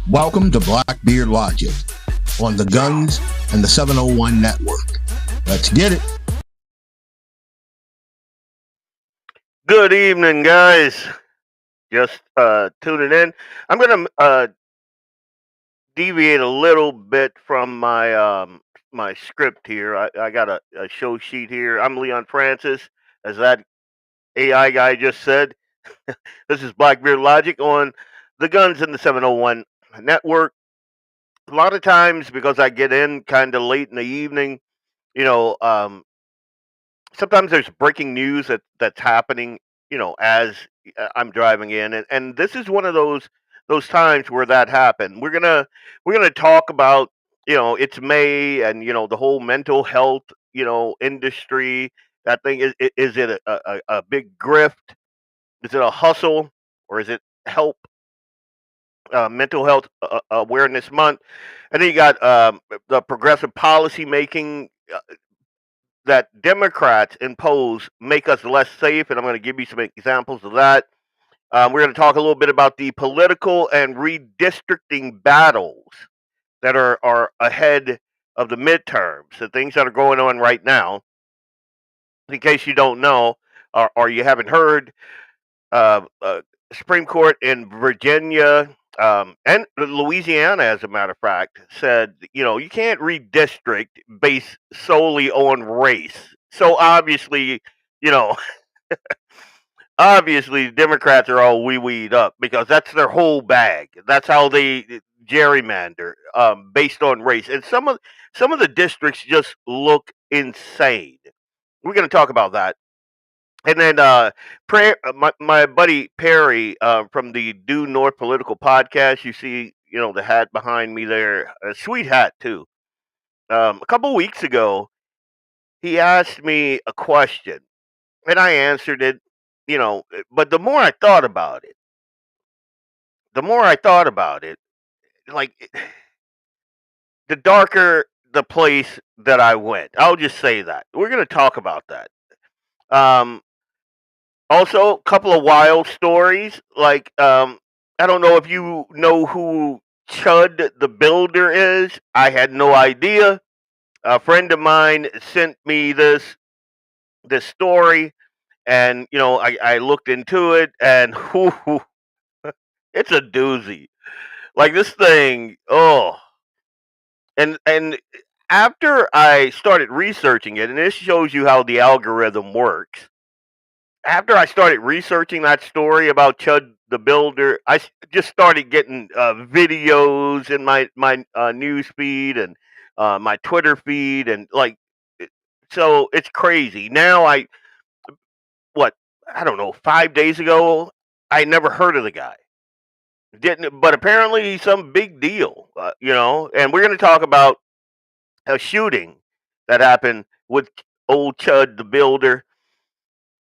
Welcome to Blackbeard Logic on the Guns and the 701 Network. Let's get it. Good evening, guys. Just tuning in. I'm going to deviate a little bit from my script here. I got a show sheet here. I'm Leon Francis, as that AI guy just said. This is Blackbeard Logic on the Guns and the 701 Network. A lot of times, because I get in kind of late in the evening, sometimes there's breaking news that's happening, as I'm driving in, and this is one of those times where that happened. We're gonna talk about, it's May, and the whole mental health, industry. That thing is it a big grift? Is it a hustle, or is it help? Mental health awareness month, and then you got the progressive policy making that Democrats impose make us less safe, and I'm going to give you some examples of that. We're going to talk a little bit about the political and redistricting battles that are ahead of the midterms, the things that are going on right now. In case you don't know, or you haven't heard, Supreme Court in Virginia and Louisiana, as a matter of fact, said, you can't redistrict based solely on race. So obviously, you know, obviously Democrats are all wee-weed up because that's their whole bag. That's how they gerrymander based on race. And some of the districts just look insane. We're going to talk about that. And then my buddy Perry from the Due North Political Podcast, you see, the hat behind me there, a sweet hat too. A couple weeks ago, he asked me a question, and I answered it, but the more I thought about it, like the darker the place that I went. I'll just say that. We're going to talk about that. Um, Also, a couple of wild stories. Like, I don't know if you know who Chud the Builder is. I had no idea. A friend of mine sent me this story, and I looked into it, and whoo, it's a doozy. Like this thing, oh, and after I started researching it, and this shows you how the algorithm works. After I started researching that story about Chud the Builder, just started getting videos in my news feed and my Twitter feed, and so it's crazy. Now what I don't know, 5 days ago, I never heard of the guy. Didn't, but apparently he's some big deal, And we're going to talk about a shooting that happened with old Chud the Builder.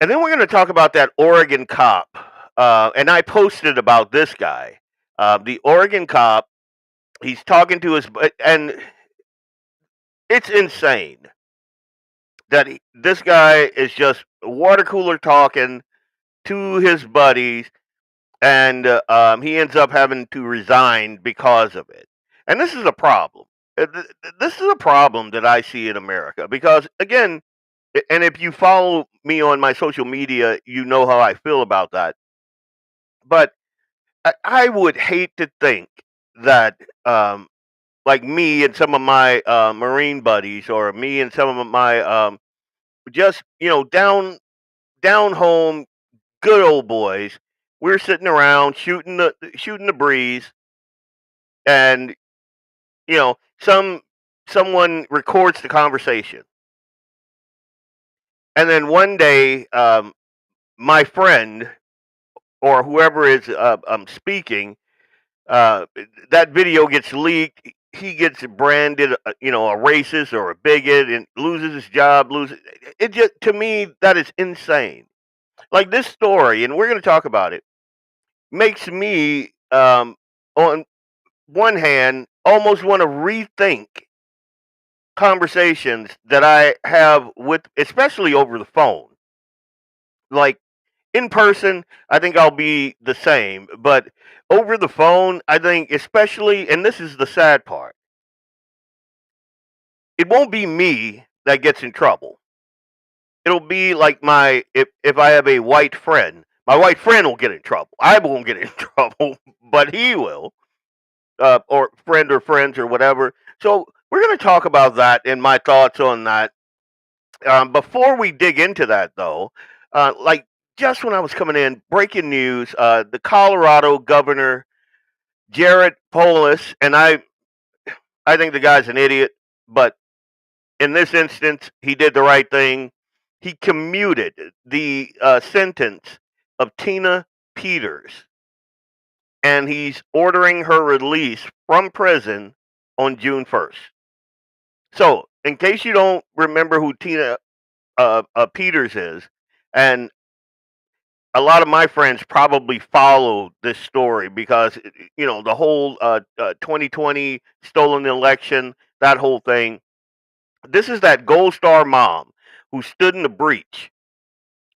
And then we're going to talk about that Oregon cop. And I posted about this guy. The Oregon cop, he's talking to and it's insane that this guy is just water cooler talking to his buddies, and he ends up having to resign because of it. And this is a problem. This is a problem that I see in America because, again, and if you follow me on my social media, you know how I feel about that. But I would hate to think that, like me and some of my Marine buddies, or me and some of my just down home good old boys, we're sitting around shooting the breeze, and someone records the conversation, and then one day, my friend or whoever is speaking, uh, that video gets leaked. He gets branded, a racist or a bigot, and loses his job. Loses it. Just to me, that is insane. Like this story, and we're going to talk about it, makes me, on one hand, almost want to rethink conversations that I have with, especially over the phone. Like in person, I think I'll be the same, but over the phone, I think, especially, and this is the sad part, it won't be me that gets in trouble. It'll be like if I have a white friend, my white friend will get in trouble. I won't get in trouble, but he will, or friend or friends or whatever. So we're going to talk about that and my thoughts on that. Before we dig into that, though, like just when I was coming in, breaking news: the Colorado governor Jared Polis, and I think the guy's an idiot, but in this instance, he did the right thing. He commuted the sentence of Tina Peters, and he's ordering her release from prison on June 1st. So, in case you don't remember who Tina Peters is, and a lot of my friends probably follow this story because the whole 2020 stolen election, that whole thing. This is that gold star mom who stood in the breach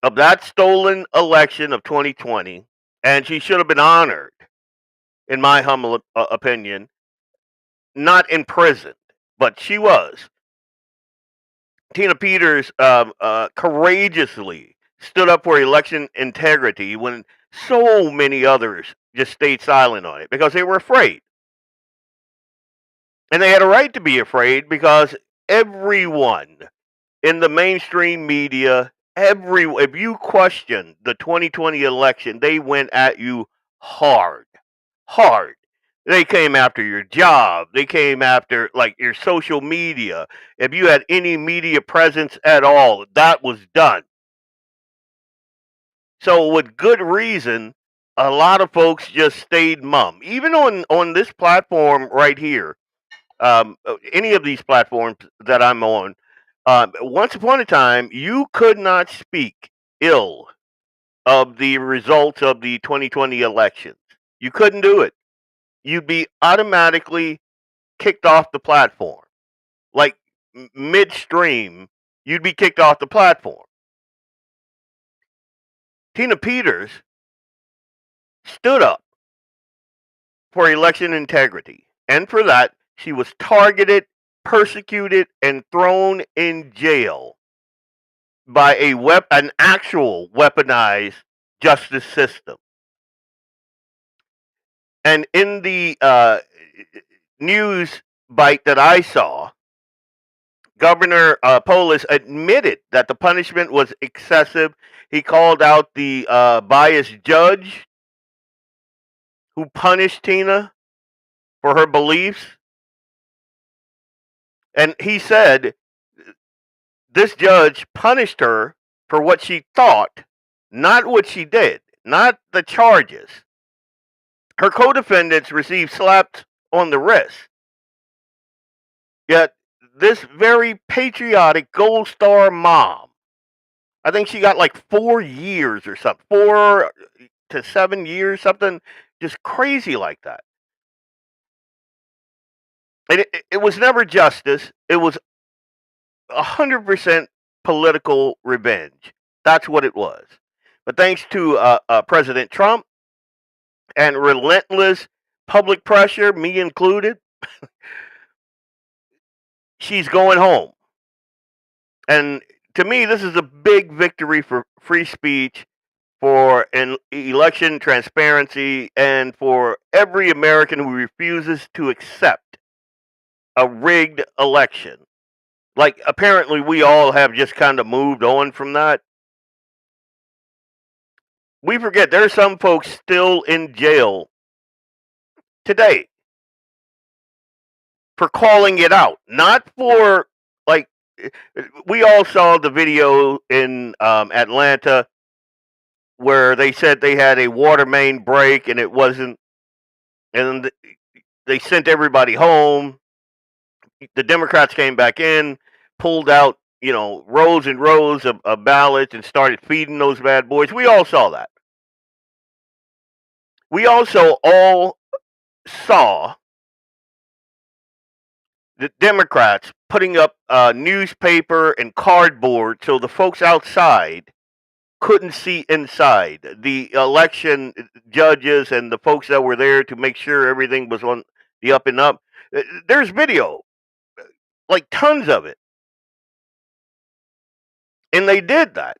of that stolen election of 2020, and she should have been honored, in my humble opinion, not imprisoned, but she was. Tina Peters courageously stood up for election integrity when so many others just stayed silent on it because they were afraid. And they had a right to be afraid because everyone in the mainstream media, if you question the 2020 election, they went at you hard, hard. They came after your job. They came after like your social media. If you had any media presence at all, that was done. So with good reason, a lot of folks just stayed mum. Even on this platform right here, any of these platforms that I'm on, once upon a time, you could not speak ill of the results of the 2020 elections. You couldn't do it. You'd be automatically kicked off the platform. Like midstream, you'd be kicked off the platform. Tina Peters stood up for election integrity. And for that, she was targeted, persecuted, and thrown in jail by an actual weaponized justice system. And in the news bite that I saw, Governor Polis admitted that the punishment was excessive. He called out the biased judge who punished Tina for her beliefs. And he said this judge punished her for what she thought, not what she did, not the charges. Her co defendants received slaps on the wrist. Yet, this very patriotic Gold Star mom, I think she got like 4 years or something, 4 to 7 years, something just crazy like that. And it was never justice. It was 100% political revenge. That's what it was. But thanks to President Trump and relentless public pressure, me included, she's going home. And to me, this is a big victory for free speech for an election transparency, and for every American who refuses to accept a rigged election. Like, apparently we all have just kind of moved on from that. We forget there's some folks still in jail today for calling it out, not for, like, we all saw the video in Atlanta where they said they had a water main break and it wasn't, and they sent everybody home. The Democrats came back in, pulled out, rows and rows of ballots and started feeding those bad boys. We all saw that. We also all saw the Democrats putting up newspaper and cardboard so the folks outside couldn't see inside. The election judges and the folks that were there to make sure everything was on the up and up. There's video, like tons of it. And they did that.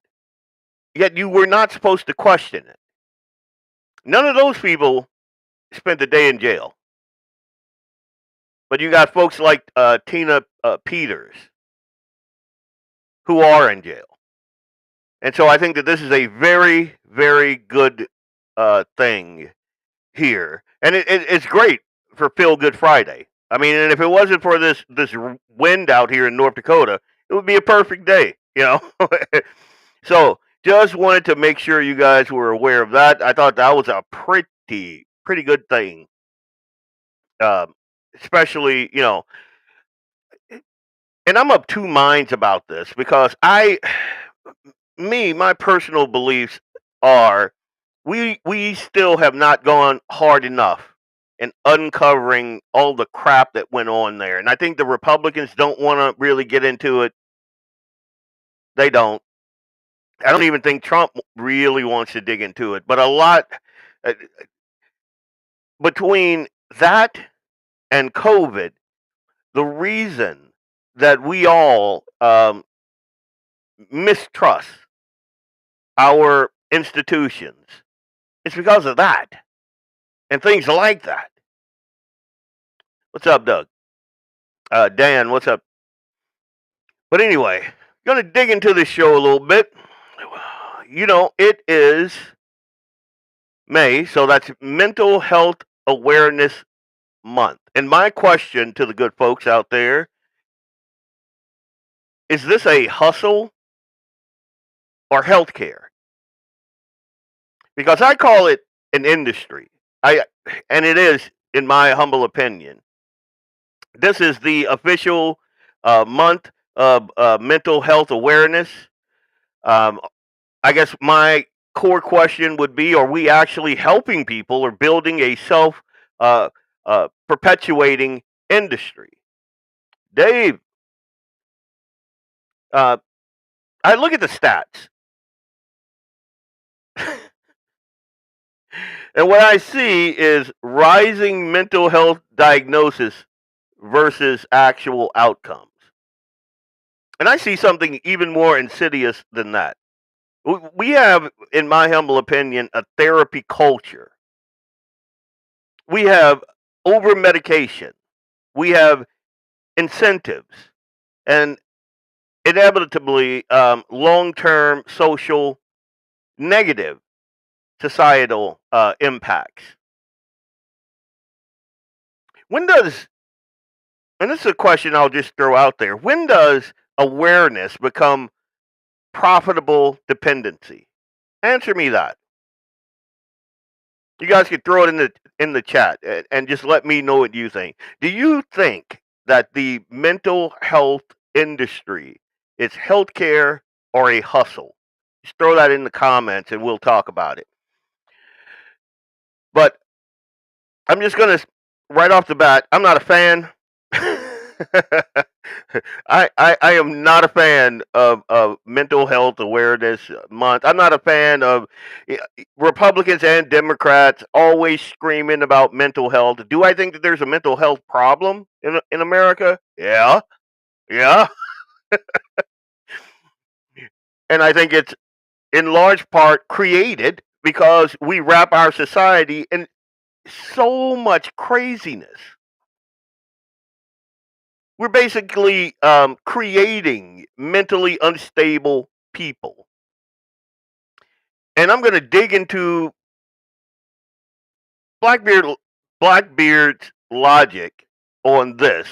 Yet you were not supposed to question it. None of those people spent the day in jail. But you got folks like Tina Peters who are in jail. And so I think that this is a very, very good thing here. And it's great for Feel Good Friday. I mean, and if it wasn't for this wind out here in North Dakota, it would be a perfect day, So just wanted to make sure you guys were aware of that. I thought that was a pretty good thing. Especially, and I'm of two minds about this because my personal beliefs are we still have not gone hard enough in uncovering all the crap that went on there. And I think the Republicans don't want to really get into it. They don't. I don't even think Trump really wants to dig into it. But a lot between that and COVID, the reason that we all mistrust our institutions is because of that and things like that. What's up, Doug? Dan, what's up? But anyway, gonna dig into this show a little bit. It is May, so that's Mental Health Awareness Month. And my question to the good folks out there, is this a hustle or healthcare? Because I call it an industry. And it is, in my humble opinion. This is the official month of mental health awareness. I guess my core question would be: are we actually helping people or building a self perpetuating industry? Dave, I look at the stats, and what I see is rising mental health diagnosis versus actual outcomes. And I see something even more insidious than that. We have, in my humble opinion, a therapy culture. We have over medication. We have incentives and inevitably long-term social negative societal impacts. When does, and this is a question I'll just throw out there, when does awareness become profitable dependency? Answer me that. You guys can throw it in the chat and just let me know what you think. Do you think that the mental health industry is healthcare or a hustle? Just throw that in the comments and we'll talk about it. But I'm just gonna, right off the bat, I'm not a fan. I am not a fan of Mental Health Awareness Month. I'm not a fan of Republicans and Democrats always screaming about mental health. Do I think that there's a mental health problem in America? Yeah. And I think it's in large part created because we wrap our society in so much craziness. We're basically creating mentally unstable people. And I'm going to dig into Blackbeard Blackbeard's logic on this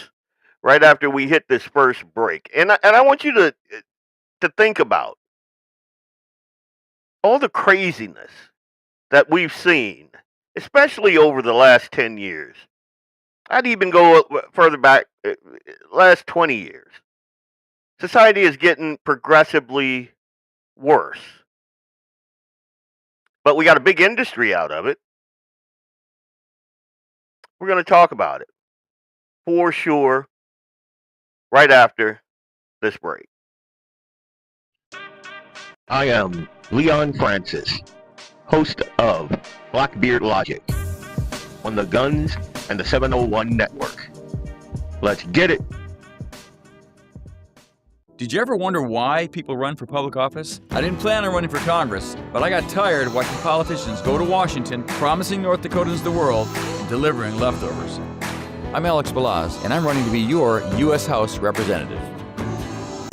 right after we hit this first break. And I want you to think about all the craziness that we've seen, especially over the last 10 years. I'd even go further back, last 20 years. Society is getting progressively worse. But we got a big industry out of it. We're going to talk about it for sure right after this break. I am Leon Francis, host of Blackbeard Logic on the Guns and the 701 Network. Let's get it. Did you ever wonder why people run for public office? I didn't plan on running for Congress, but I got tired of watching politicians go to Washington, promising North Dakotans the world, and delivering leftovers. I'm Alex Balaz, and I'm running to be your U.S. House Representative.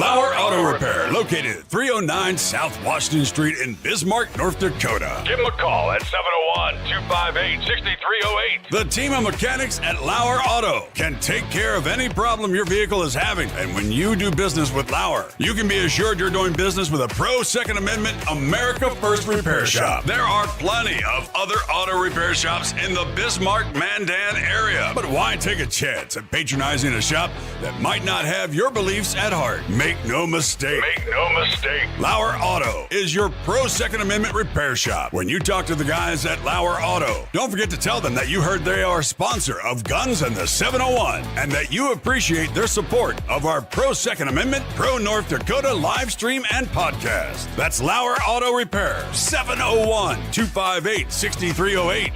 LAUER Auto Repair, located at 309 South Washington Street in Bismarck, North Dakota. Give them a call at 701-258-6308. The team of mechanics at LAUER Auto can take care of any problem your vehicle is having. And when you do business with LAUER, you can be assured you're doing business with a pro Second Amendment America First repair shop. There are plenty of other auto repair shops in the Bismarck-Mandan area. But why take a chance at patronizing a shop that might not have your beliefs at heart? Make no mistake. Make no mistake. LAUER Auto is your pro Second Amendment repair shop. When you talk to the guys at LAUER Auto, don't forget to tell them that you heard they are a sponsor of Guns and the 701 and that you appreciate their support of our pro Second Amendment, pro North Dakota live stream and podcast. That's LAUER Auto Repair, 701-258-6308.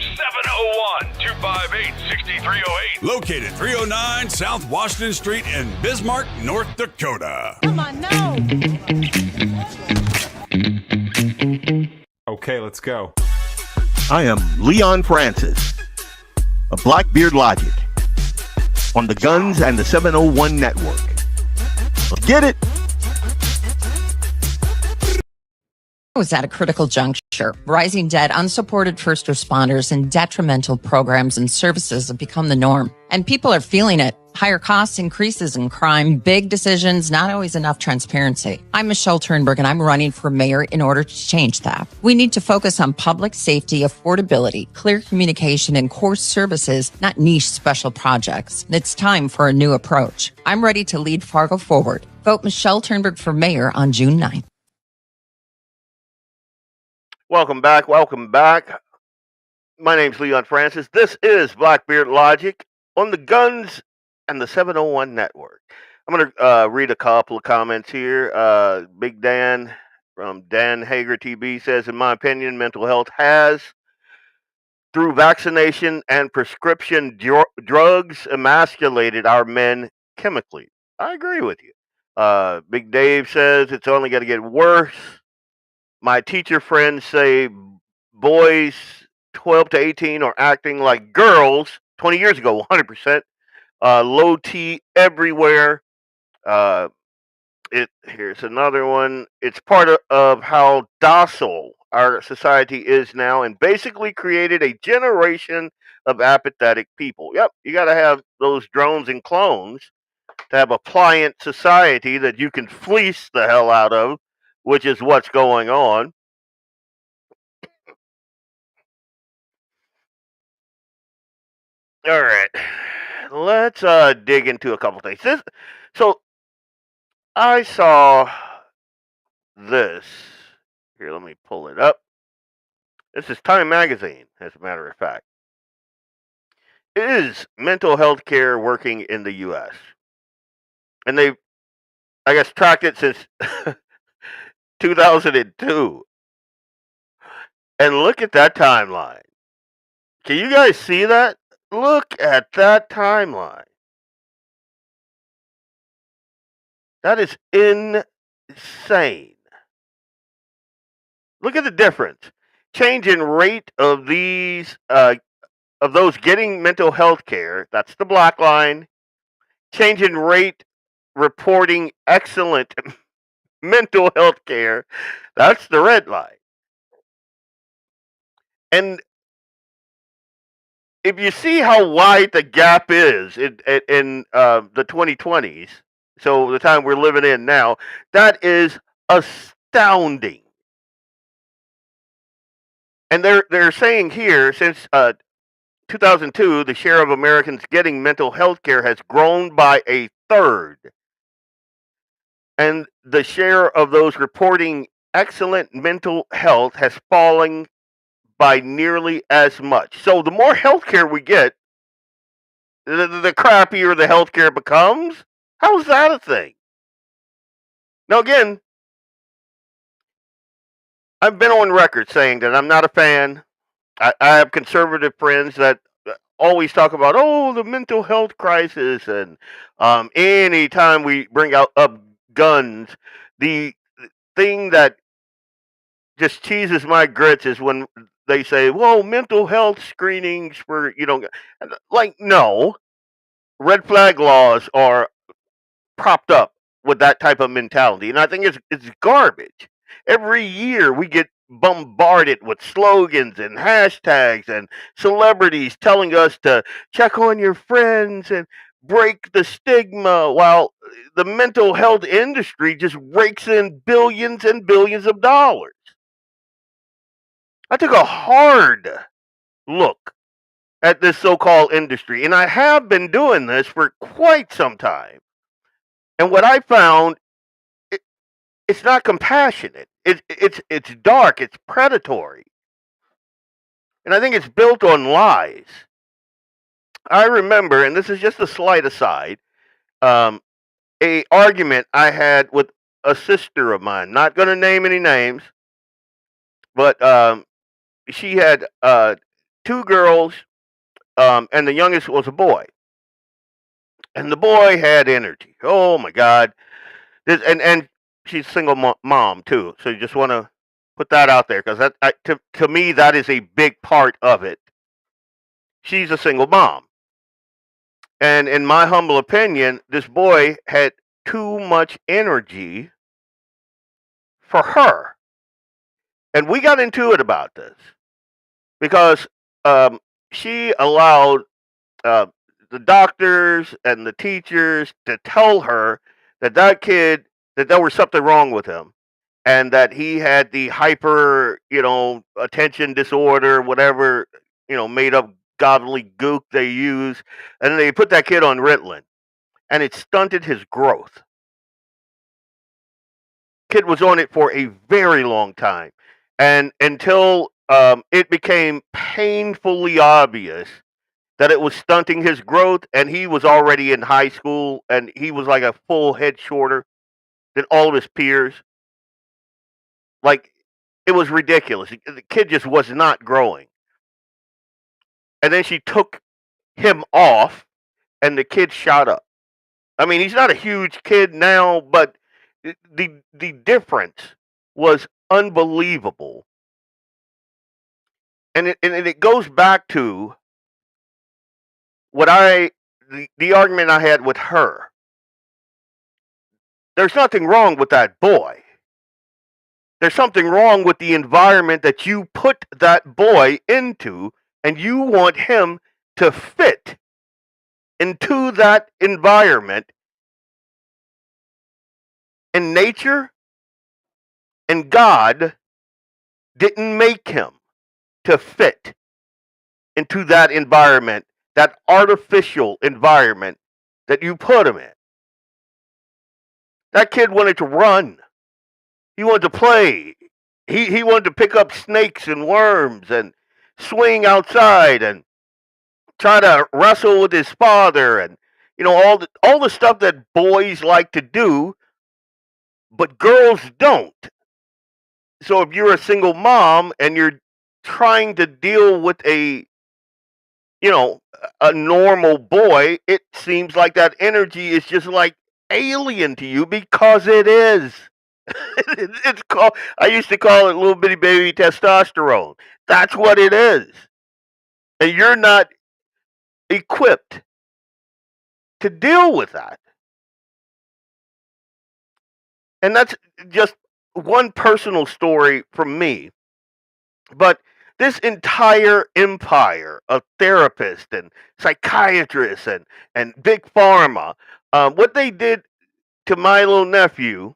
701-258-6308. Located 309 South Washington Street in Bismarck, North Dakota. Come on now. Okay, let's go. I am Leon Francis of Blackbeard Logic on the Guns and the 701 Network. Let's get it. Was at a critical juncture. Rising debt, unsupported first responders, and detrimental programs and services have become the norm. And people are feeling it. Higher costs, increases in crime, big decisions, not always enough transparency. I'm Michelle Turnberg, and I'm running for mayor in order to change that. We need to focus on public safety, affordability, clear communication, and core services, not niche special projects. It's time for a new approach. I'm ready to lead Fargo forward. Vote Michelle Turnberg for mayor on June 9th. Welcome back. Welcome back. My name's Leon Francis. This is Blackbeard Logic on the Guns and the 701 Network. I'm going to read a couple of comments here. Big Dan from Dan Hager TB says, in my opinion, mental health has, through vaccination and prescription drugs, emasculated our men chemically. I agree with you. Big Dave says it's only going to get worse. My teacher friends say boys 12 to 18 are acting like girls 20 years ago, 100%. Low T everywhere. Here's another one. It's part of how docile our society is now and basically created a generation of apathetic people. Yep, you got to have those drones and clones to have a pliant society that you can fleece the hell out of, which is what's going on. All right, let's dig into a couple things. So I saw this. Here, let me pull it up. This is Time Magazine, as a matter of fact. Is mental health care working in the U.S.? And they've, I guess, tracked it since 2002. And look at that timeline. Can you guys see that? Look at that timeline. That is insane. Look at the difference. Change in rate of these of those getting mental health care. That's the black line. Change in rate reporting excellent mental health care. That's the red line. And if you see how wide the gap is in the 2020s, so the time we're living in now, that is astounding. And they're saying here, since 2002, the share of Americans getting mental health care has grown by a third, and the share of those reporting excellent mental health has fallen by nearly as much. So the more health care we get, the crappier the healthcare becomes. How's that a thing? Now, again, I've been on record saying that I'm not a fan. I have conservative friends that always talk about, oh, the mental health crisis, and anytime we bring up guns, the thing that just cheeses my grits is when they say, well, mental health screenings for, like, no, red flag laws are propped up with that type of mentality, and I think it's garbage. Every year we get bombarded with slogans and hashtags and celebrities telling us to check on your friends and break the stigma, while the mental health industry just rakes in billions and billions of dollars. I took a hard look at this so-called industry, and I have been doing this for quite some time. And what I found, it's not compassionate. It's dark. It's predatory, and I think it's built on lies. I remember, and this is just a slight aside, a argument I had with a sister of mine. Not going to name any names, but she had two girls, and the youngest was a boy, and the boy had energy. Oh my God! And she's a single mom too, so you just want to put that out there, because to me that is a big part of it. She's a single mom, and in my humble opinion, this boy had too much energy for her, and we got into it about this because she allowed uh, the doctors and the teachers to tell her that kid, that there was something wrong with him, and that he had the hyper, attention disorder, whatever, made up godly gook they use, and then they put that kid on Ritalin, and it stunted his growth. Kid was on it for a very long time, and until it became painfully obvious that it was stunting his growth, and he was already in high school, and he was like a full head shorter than all of his peers. Like, it was ridiculous. The kid just was not growing. And then she took him off, and the kid shot up. I mean, he's not a huge kid now, but the difference was unbelievable. And it goes back to what the argument I had with her. There's nothing wrong with that boy. There's something wrong with the environment that you put that boy into, and you want him to fit into that environment. And nature and God didn't make him to fit into that environment, that artificial environment that you put him in. That kid wanted to run. He wanted to play. He wanted to pick up snakes and worms and swing outside and try to wrestle with his father, and all the stuff that boys like to do, but girls don't. So if you're a single mom and you're trying to deal with a normal boy, it seems like that energy is just like alien to you, because it is. It's called. I used to call it little bitty baby testosterone. That's what it is, and you're not equipped to deal with that. And that's just one personal story from me. But this entire empire of therapists and psychiatrists and big pharma, what they did to my little nephew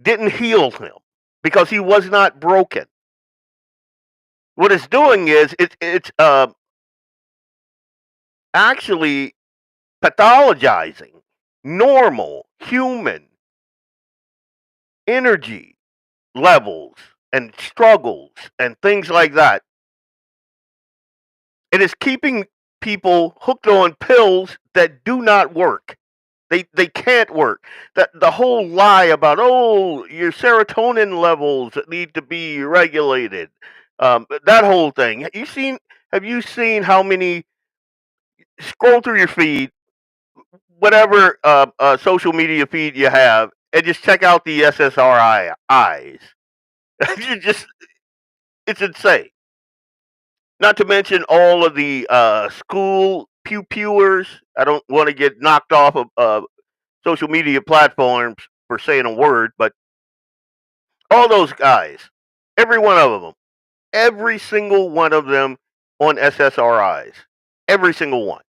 didn't heal him because he was not broken. What it's doing is it's actually pathologizing normal human energy levels and struggles and things like that. It is keeping people hooked on pills that do not work. They can't work. That the whole lie about your serotonin levels need to be regulated. That whole thing. Have you seen how many scroll through your feed, whatever social media feed you have, and just check out the SSRIs. It's insane. Not to mention all of the school pew-pewers. I don't want to get knocked off of social media platforms for saying a word, but all those guys, every one of them, every single one of them on SSRIs, every single one.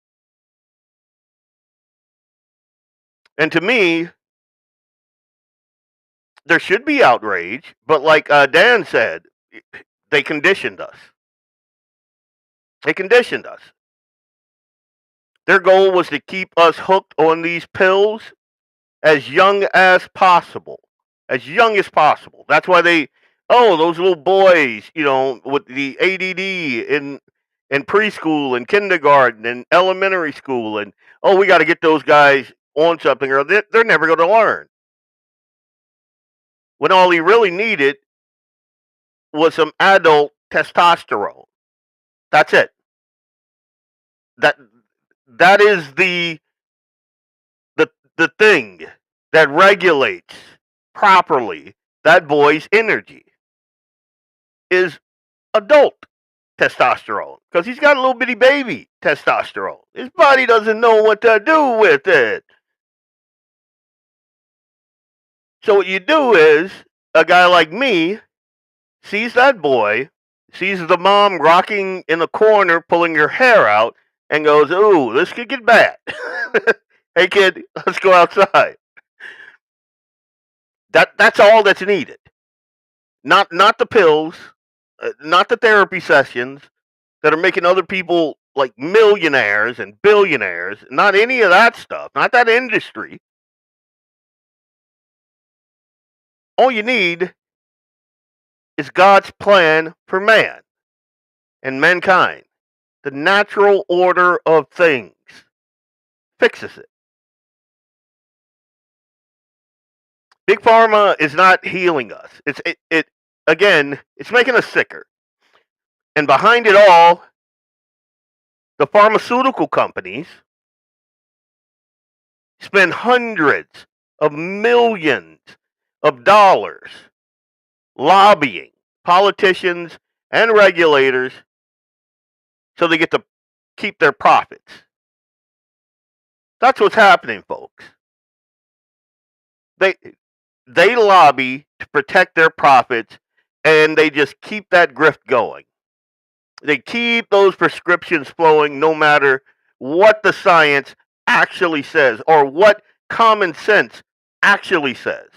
And to me, there should be outrage, but like Dan said, they conditioned us. They conditioned us. Their goal was to keep us hooked on these pills as young as possible. As young as possible. That's why those little boys, with the ADD in preschool and kindergarten and elementary school, and we got to get those guys on something or they're never going to learn. When all he really needed was some adult testosterone. That's it. That is the thing that regulates properly that boy's energy is adult testosterone, because he's got a little bitty baby testosterone. His body doesn't know what to do with it. So what you do is, a guy like me sees that boy, sees the mom rocking in the corner pulling her hair out, and goes, ooh, this could get bad. Hey kid, let's go outside. That's all that's needed. Not the pills, not the therapy sessions that are making other people like millionaires and billionaires. Not any of that stuff. Not that industry. All you need is God's plan for man and mankind. The natural order of things fixes it. Big Pharma is not healing us. It's making us sicker. And behind it all, the pharmaceutical companies spend hundreds of millions of dollars lobbying politicians and regulators so they get to keep their profits. That's what's happening, folks. They lobby to protect their profits, and they just keep that grift going. They keep those prescriptions flowing no matter what the science actually says or what common sense actually says.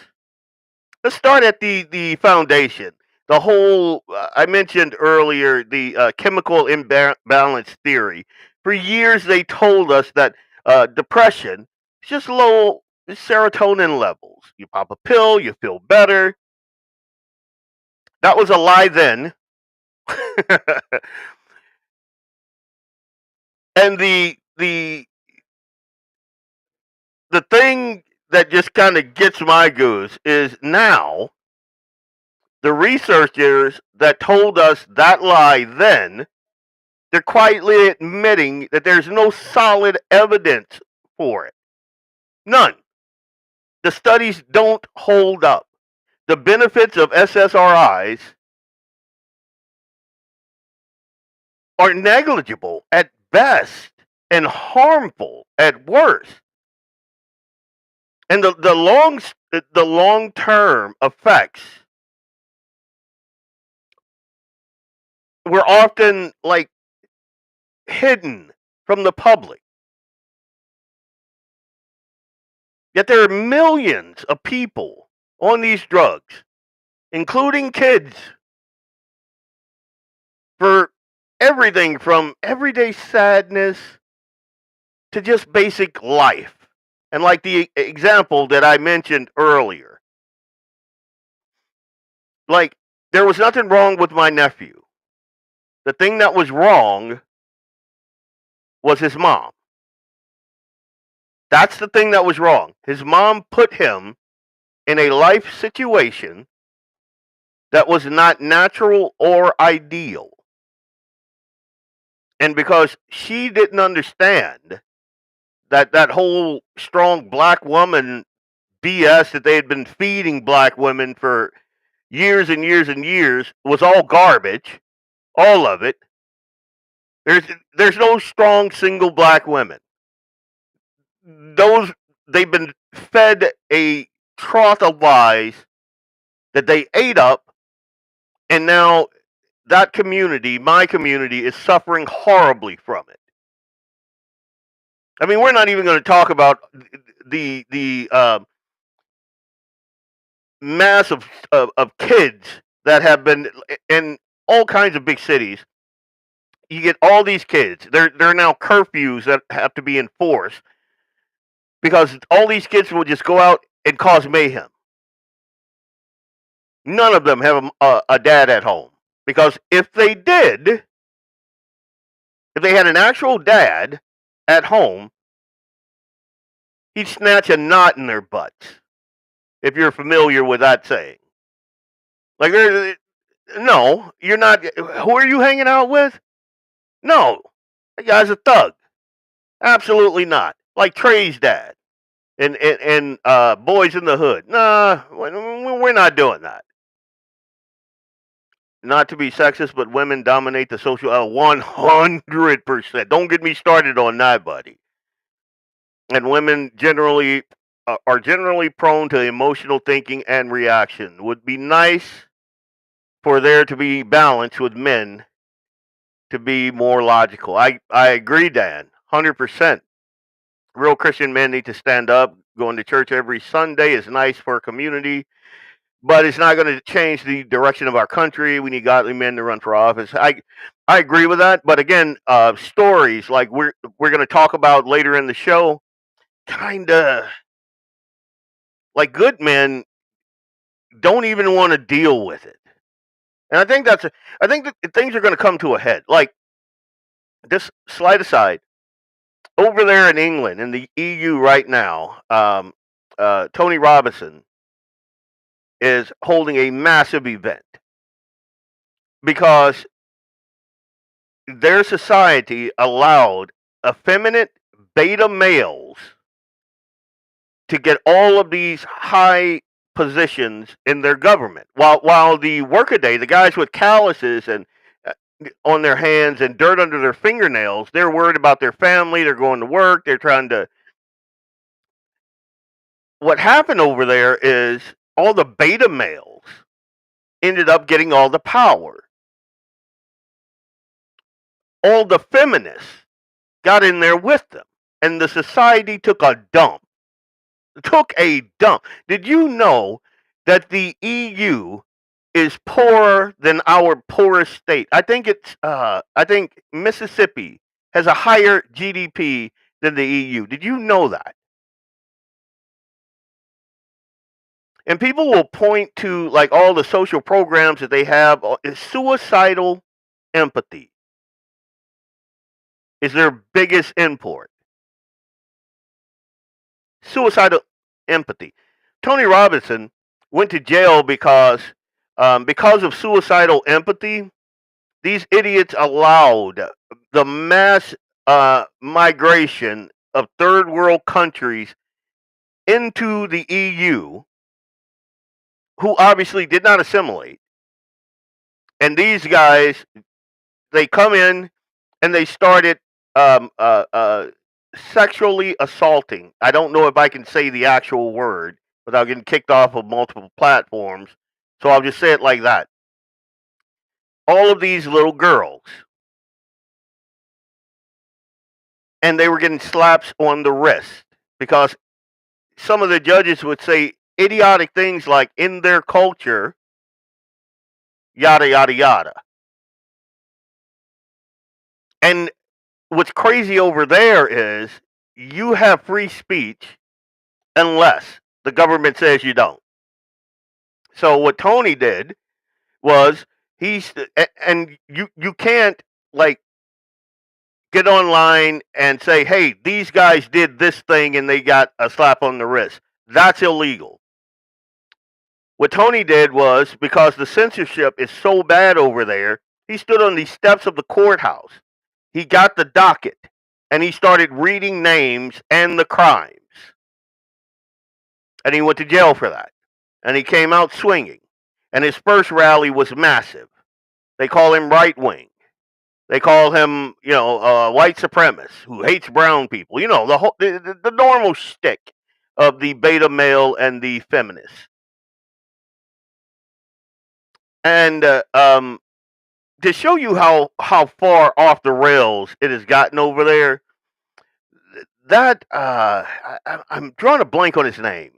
Let's start at the foundation. The whole, I mentioned earlier, the chemical imbalance theory. For years, they told us that depression is just low serotonin levels. You pop a pill, you feel better. That was a lie then. And the thing that just kind of gets my goose is now the researchers that told us that lie then, they're quietly admitting that there's no solid evidence for it. None. The studies don't hold up. the benefits of SSRIs are negligible at best and harmful at worst. And the long-term effects were often like hidden from the public. Yet there are millions of people on these drugs, including kids, for everything from everyday sadness to just basic life. And like the example that I mentioned earlier, like there was nothing wrong with my nephew. The thing that was wrong was his mom. That's the thing that was wrong. His mom put him in a life situation that was not natural or ideal. And because she didn't understand that whole strong black woman BS that they had been feeding black women for years and years and years was all garbage, all of it. There's no strong single black women. They've been fed a trough of lies that they ate up, and now that community, my community, is suffering horribly from it. I mean, we're not even going to talk about the mass of kids that have been in all kinds of big cities. You get all these kids. There are now curfews that have to be enforced because all these kids will just go out and cause mayhem. None of them have a dad at home, because if they did, if they had an actual dad at home, he'd snatch a knot in their butts. If you're familiar with that saying, like, no, you're not. Who are you hanging out with? No, that guy's a thug. Absolutely not. Like Trey's dad and Boys in the Hood. Nah, we're not doing that. Not to be sexist, but women dominate the social 100%. Don't get me started on that, buddy. And women generally are generally prone to emotional thinking and reaction. Would be nice for there to be balance with men to be more logical. I agree, Dan, 100%. Real Christian men need to stand up. Going to church every Sunday is nice for a community, but it's not going to change the direction of our country. We need godly men to run for office. I agree with that, but again, stories like we're going to talk about later in the show, kind of like good men don't even want to deal with it. And I think that things are going to come to a head. Like, this slide aside, over there in England, in the EU right now, Tony Robinson is holding a massive event because their society allowed effeminate beta males to get all of these high positions in their government, while the workaday, the guys with calluses and on their hands and dirt under their fingernails, they're worried about their family. They're going to work. They're trying to. What happened over there is all the beta males ended up getting all the power. All the feminists got in there with them, and the society took a dump. Did you know that the EU is poorer than our poorest state? I think Mississippi has a higher GDP than the EU. Did you know that? And people will point to like all the social programs that they have. Suicidal empathy is their biggest import. Suicidal empathy. Tony Robinson went to jail because of suicidal empathy. These idiots allowed the mass migration of third world countries into the EU who obviously did not assimilate. And these guys, they come in and they started um, uh, uh, sexually assaulting. I don't know if I can say the actual word without getting kicked off of multiple platforms, so I'll just say it like that. All of these little girls, and they were getting slaps on the wrist because some of the judges would say idiotic things like in their culture, yada, yada, yada. And what's crazy over there is you have free speech unless the government says you don't. So what Tony did was and you can't like get online and say, hey, these guys did this thing and they got a slap on the wrist. That's illegal. What Tony did was, because the censorship is so bad over there, he stood on the steps of the courthouse. He got the docket and he started reading names and the crimes. And he went to jail for that. And he came out swinging. And his first rally was massive. They call him right wing. They call him, white supremacist who hates brown people. You know, the normal shtick of the beta male and the feminist. And to show you how far off the rails it has gotten over there, that I'm drawing a blank on his name.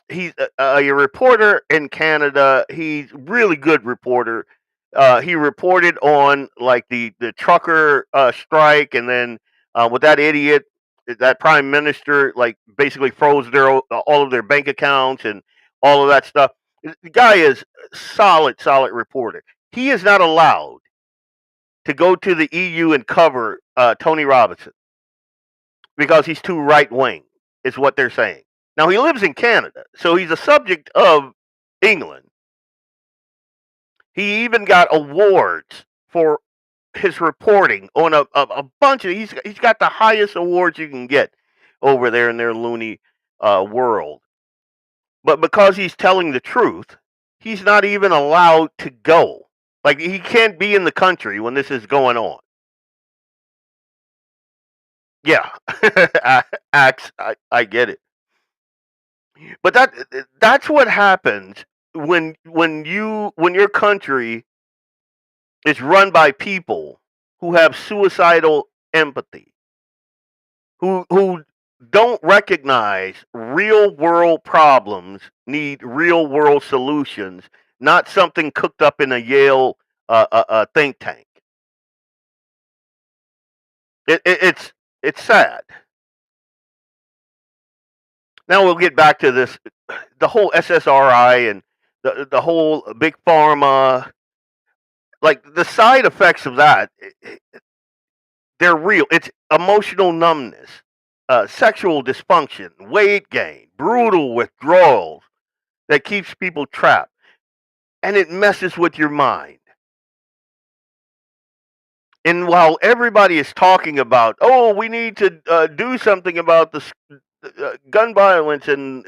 He's a reporter in Canada. He's a really good reporter. He reported on like the trucker strike, and then with that idiot, that prime minister, like basically froze all of their bank accounts and all of that stuff. The guy is solid reporter. He is not allowed to go to the EU and cover Tony Robinson because he's too right wing, is what they're saying. Now, he lives in Canada, so he's a subject of England. He even got awards for his reporting on a bunch of. He's got the highest awards you can get over there in their loony world. But because he's telling the truth, he's not even allowed to go. Like, he can't be in the country when this is going on. Yeah, Axe, I get it. But that's what happens when your country is run by people who have suicidal empathy, who don't recognize real world problems need real world solutions, not something cooked up in a Yale think tank. It's sad. Now we'll get back to this, the whole SSRI and the whole big pharma. Like, the side effects of that, they're real. It's emotional numbness, sexual dysfunction, weight gain, brutal withdrawals that keeps people trapped, and it messes with your mind. And while everybody is talking about, oh, we need to do something about the gun violence and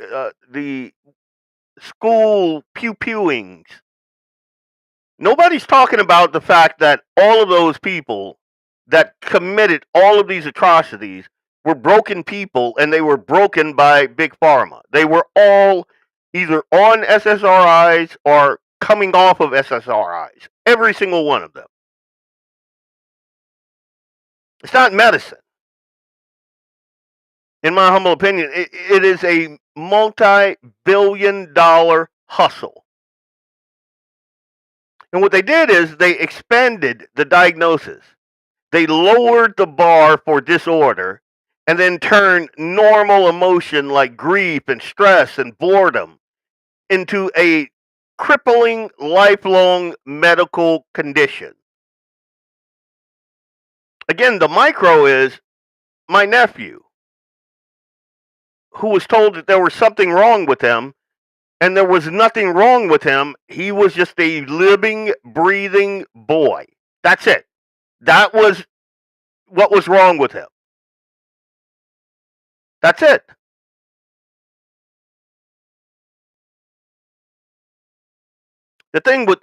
the school pew-pewings, nobody's talking about the fact that all of those people that committed all of these atrocities were broken people, and they were broken by big pharma. They were all either on SSRIs or coming off of SSRIs. Every single one of them. It's not medicine. In my humble opinion, it is a multi-billion-dollar hustle. And what they did is they expanded the diagnosis. They lowered the bar for disorder and then turned normal emotion like grief and stress and boredom into a crippling, lifelong medical condition. Again, the micro is my nephew, who was told that there was something wrong with him, and there was nothing wrong with him. He was just a living, breathing boy. That's it. That was what was wrong with him. That's it. The thing with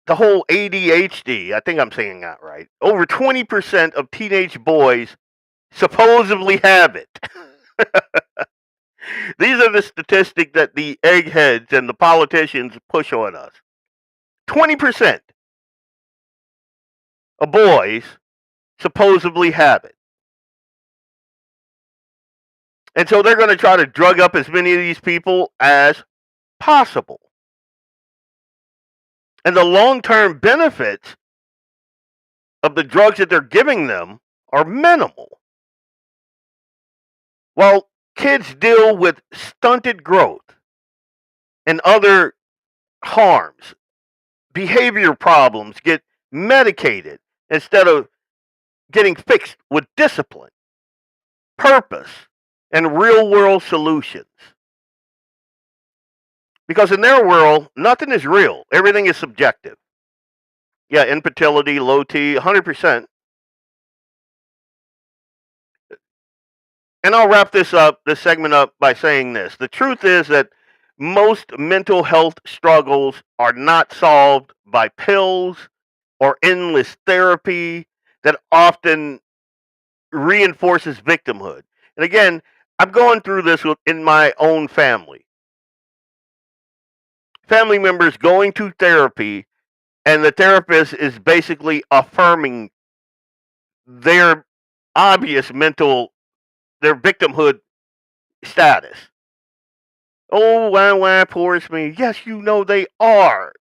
the whole ADHD, I think I'm saying that right. Over 20% of teenage boys supposedly have it. These are the statistics that the eggheads and the politicians push on us. 20% of boys supposedly have it. And so they're going to try to drug up as many of these people as possible. And the long-term benefits of the drugs that they're giving them are minimal. While kids deal with stunted growth and other harms, behavior problems get medicated instead of getting fixed with discipline, purpose, and real-world solutions. Because in their world, nothing is real. Everything is subjective. Yeah, infertility, low T, 100%. And I'll wrap this segment up by saying this. The truth is that most mental health struggles are not solved by pills or endless therapy that often reinforces victimhood. And again, I'm going through this in my own family. Family members going to therapy, and the therapist is basically affirming their obvious their victimhood status. Oh, why, poor me. Yes, you know they are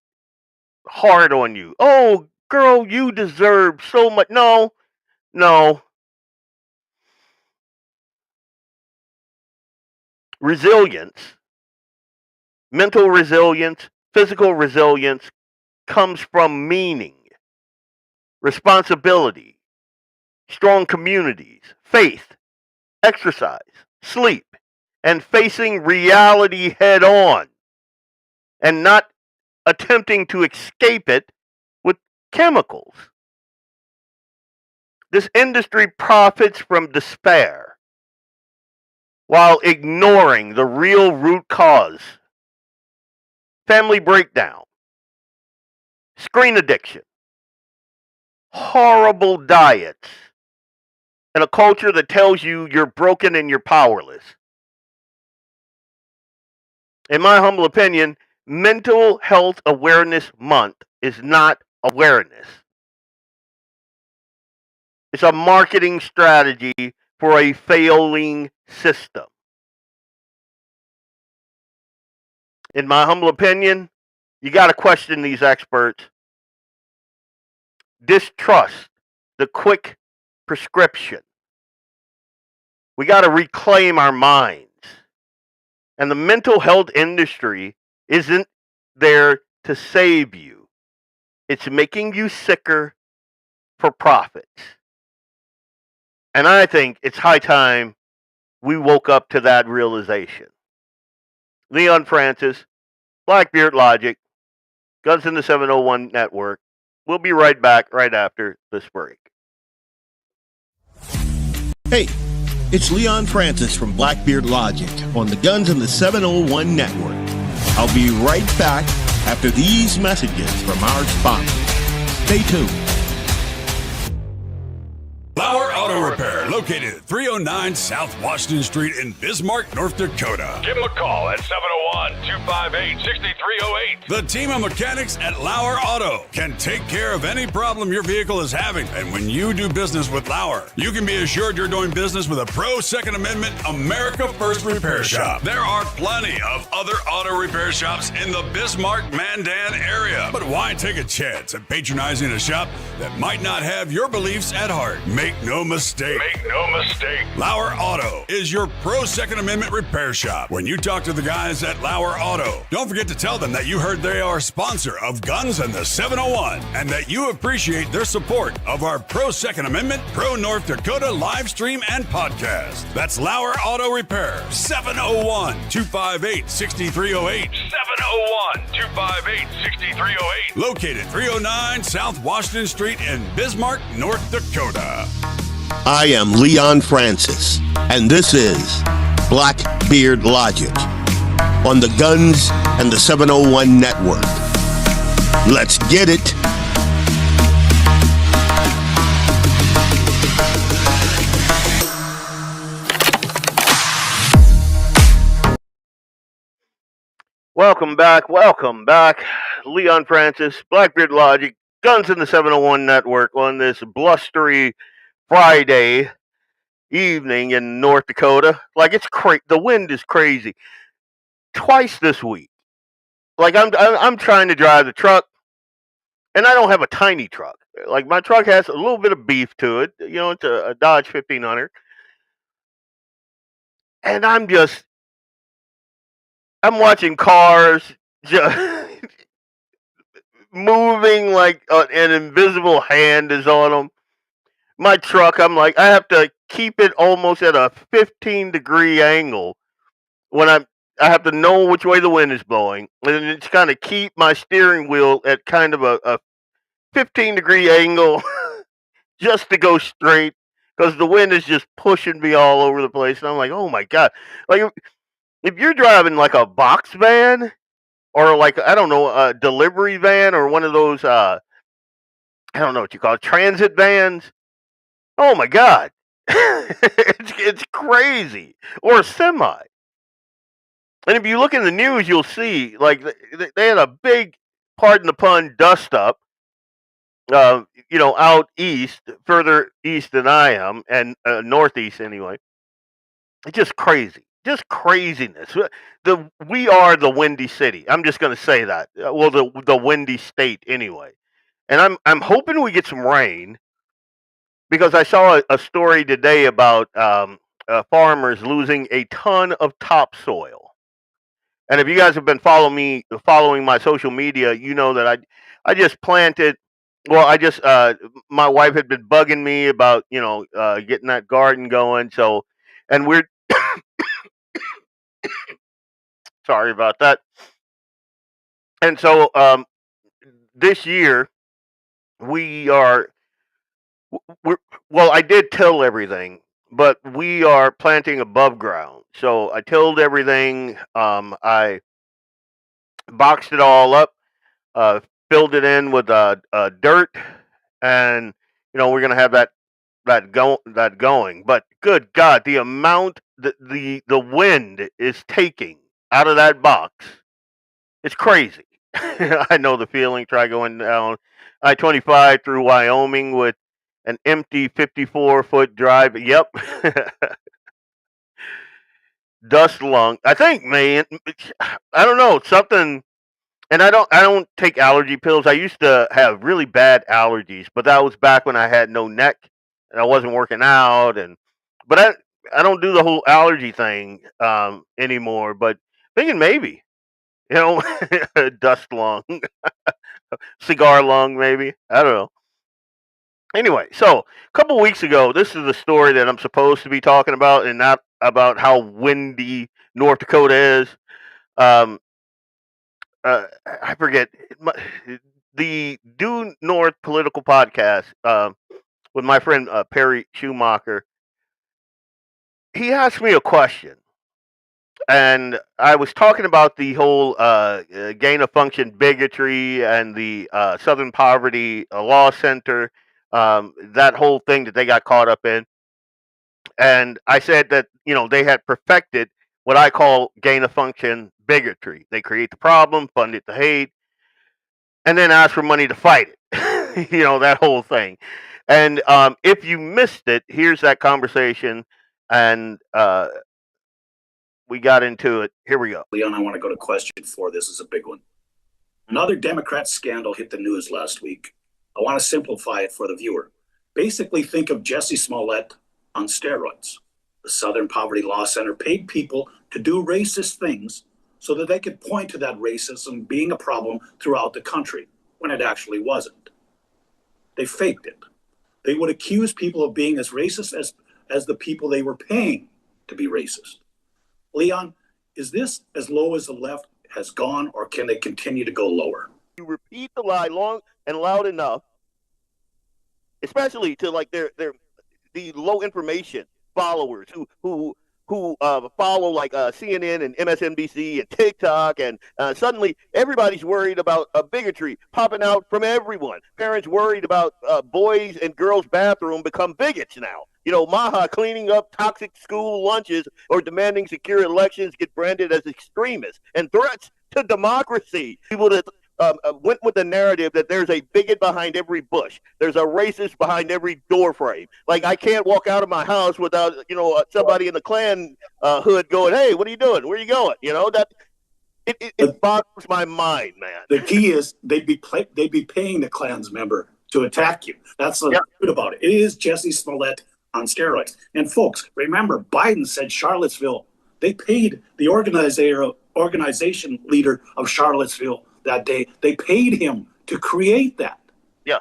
hard on you. Oh, girl, you deserve so much. No. Resilience, mental resilience, physical resilience comes from meaning, responsibility, strong communities, faith, exercise, sleep, and facing reality head on and not attempting to escape it with chemicals. This industry profits from despair while ignoring the real root cause. Family breakdown, screen addiction, horrible diets, and a culture that tells you you're broken and you're powerless. In my humble opinion, Mental Health Awareness Month is not awareness. It's a marketing strategy for a failing system. In my humble opinion, you got to question these experts. Distrust the quick prescription. We got to reclaim our minds. And the mental health industry isn't there to save you. It's making you sicker for profits. And I think it's high time we woke up to that realization. Leon Francis, Blackbeard Logic, Guns in the 701 Network. We'll be right back right after this break. Hey, it's Leon Francis from Blackbeard Logic on the Guns in the 701 Network. I'll be right back after these messages from our sponsors. Stay tuned. LAUER Auto Repair, located at 309 South Washington Street in Bismarck, North Dakota. Give them a call at 701-258-6308. The team of mechanics at LAUER Auto can take care of any problem your vehicle is having. And when you do business with LAUER, you can be assured you're doing business with a pro Second Amendment America First repair shop. There are plenty of other auto repair shops in the Bismarck-Mandan area. But why take a chance at patronizing a shop that might not have your beliefs at heart? Make no mistake. LAUER Auto is your pro Second Amendment repair shop. When you talk to the guys at LAUER Auto, don't forget to tell them that you heard they are a sponsor of Guns and the 701 and that you appreciate their support of our pro Second Amendment, pro North Dakota live stream and podcast. That's LAUER Auto Repair, 701-258-6308. 701-258-6308. Located 309 South Washington Street in Bismarck, North Dakota. I am Leon Francis, and this is Blackbeard Logic on the Guns and the 701 Network. Let's get it. Welcome back. Leon Francis, Blackbeard Logic, Guns in the 701 Network on this blustery Friday evening in North Dakota. Like, it's the wind is crazy. Twice this week. Like, I'm trying to drive the truck, and I don't have a tiny truck. Like, my truck has a little bit of beef to it. You know, it's a Dodge 1500. And I'm watching cars just moving like an invisible hand is on them. My truck, I'm like, I have to keep it almost at a 15-degree angle when I have to know which way the wind is blowing, and it's kind of keep my steering wheel at kind of a 15-degree angle just to go straight because the wind is just pushing me all over the place. And I'm like, oh my God. Like, if you're driving like a box van or like, I don't know, a delivery van or one of those, I don't know what you call it, transit vans. Oh my God. it's crazy. Or a semi. And if you look in the news, you'll see like they had a big, pardon the pun, dust up, out east, further east than I am, and northeast anyway. It's just crazy, just craziness. We are the windy city. I'm just going to say that. Well, the windy state anyway. And I'm hoping we get some rain because I saw a story today about farmers losing a ton of topsoil. And if you guys have been following my social media, you know that I just planted. Well, my wife had been bugging me about getting that garden going. So, and we're sorry about that. And so this year we are we're well, I did till everything, but we are planting above ground. So I tilled everything. I boxed it all up, uh, filled it in with dirt, and we're gonna have that going. But good God, the amount the wind is taking out of that box, it's crazy. I know the feeling. Try going down I-25 through Wyoming with an empty 54-foot drive. Yep. Dust lung. I think, man, I don't know, something. And I don't take allergy pills. I used to have really bad allergies, but that was back when I had no neck and I wasn't working out. But I don't do the whole allergy thing anymore. But thinking maybe, you know, dust lung, cigar lung, maybe. I don't know. Anyway, so a couple weeks ago, this is the story that I'm supposed to be talking about, and not about how windy North Dakota is. Um, I forget the Due North political podcast with my friend Perry Schumacher. He asked me a question, and I was talking about the whole gain of function bigotry and the Southern Poverty Law Center, that whole thing that they got caught up in. And I said that they had perfected what I call gain of function bigotry. They create the problem, fund it the hate, and then ask for money to fight it. That whole thing. And if you missed it, here's that conversation, and we got into it. Here we go. Leon, I want to go to question 4. This is a big one. Another Democrat scandal hit the news last week. I want to simplify it for the viewer. Basically, think of Jesse Smollett on steroids. The Southern Poverty Law Center paid people to do racist things so that they could point to that racism being a problem throughout the country when it actually wasn't. They faked it. They would accuse people of being as racist as the people they were paying to be racist. Leon, is this as low as the left has gone, or can they continue to go lower? You repeat the lie long and loud enough, especially to like the low information followers who who follow like CNN and MSNBC and TikTok, and suddenly everybody's worried about bigotry popping out from everyone. Parents worried about boys and girls' bathroom become bigots now. Maha cleaning up toxic school lunches or demanding secure elections get branded as extremists, and threats to democracy. People that went with the narrative that there's a bigot behind every bush. There's a racist behind every door frame. Like, I can't walk out of my house without, somebody in the Klan hood going, "Hey, what are you doing? Where are you going?" It boggles my mind, man. The key is they'd be paying the Klan's member to attack you. That's the good about it. It is Jesse Smollett on steroids. And folks, remember, Biden said Charlottesville. They paid the organization leader of Charlottesville that day. They paid him to create that. Yeah.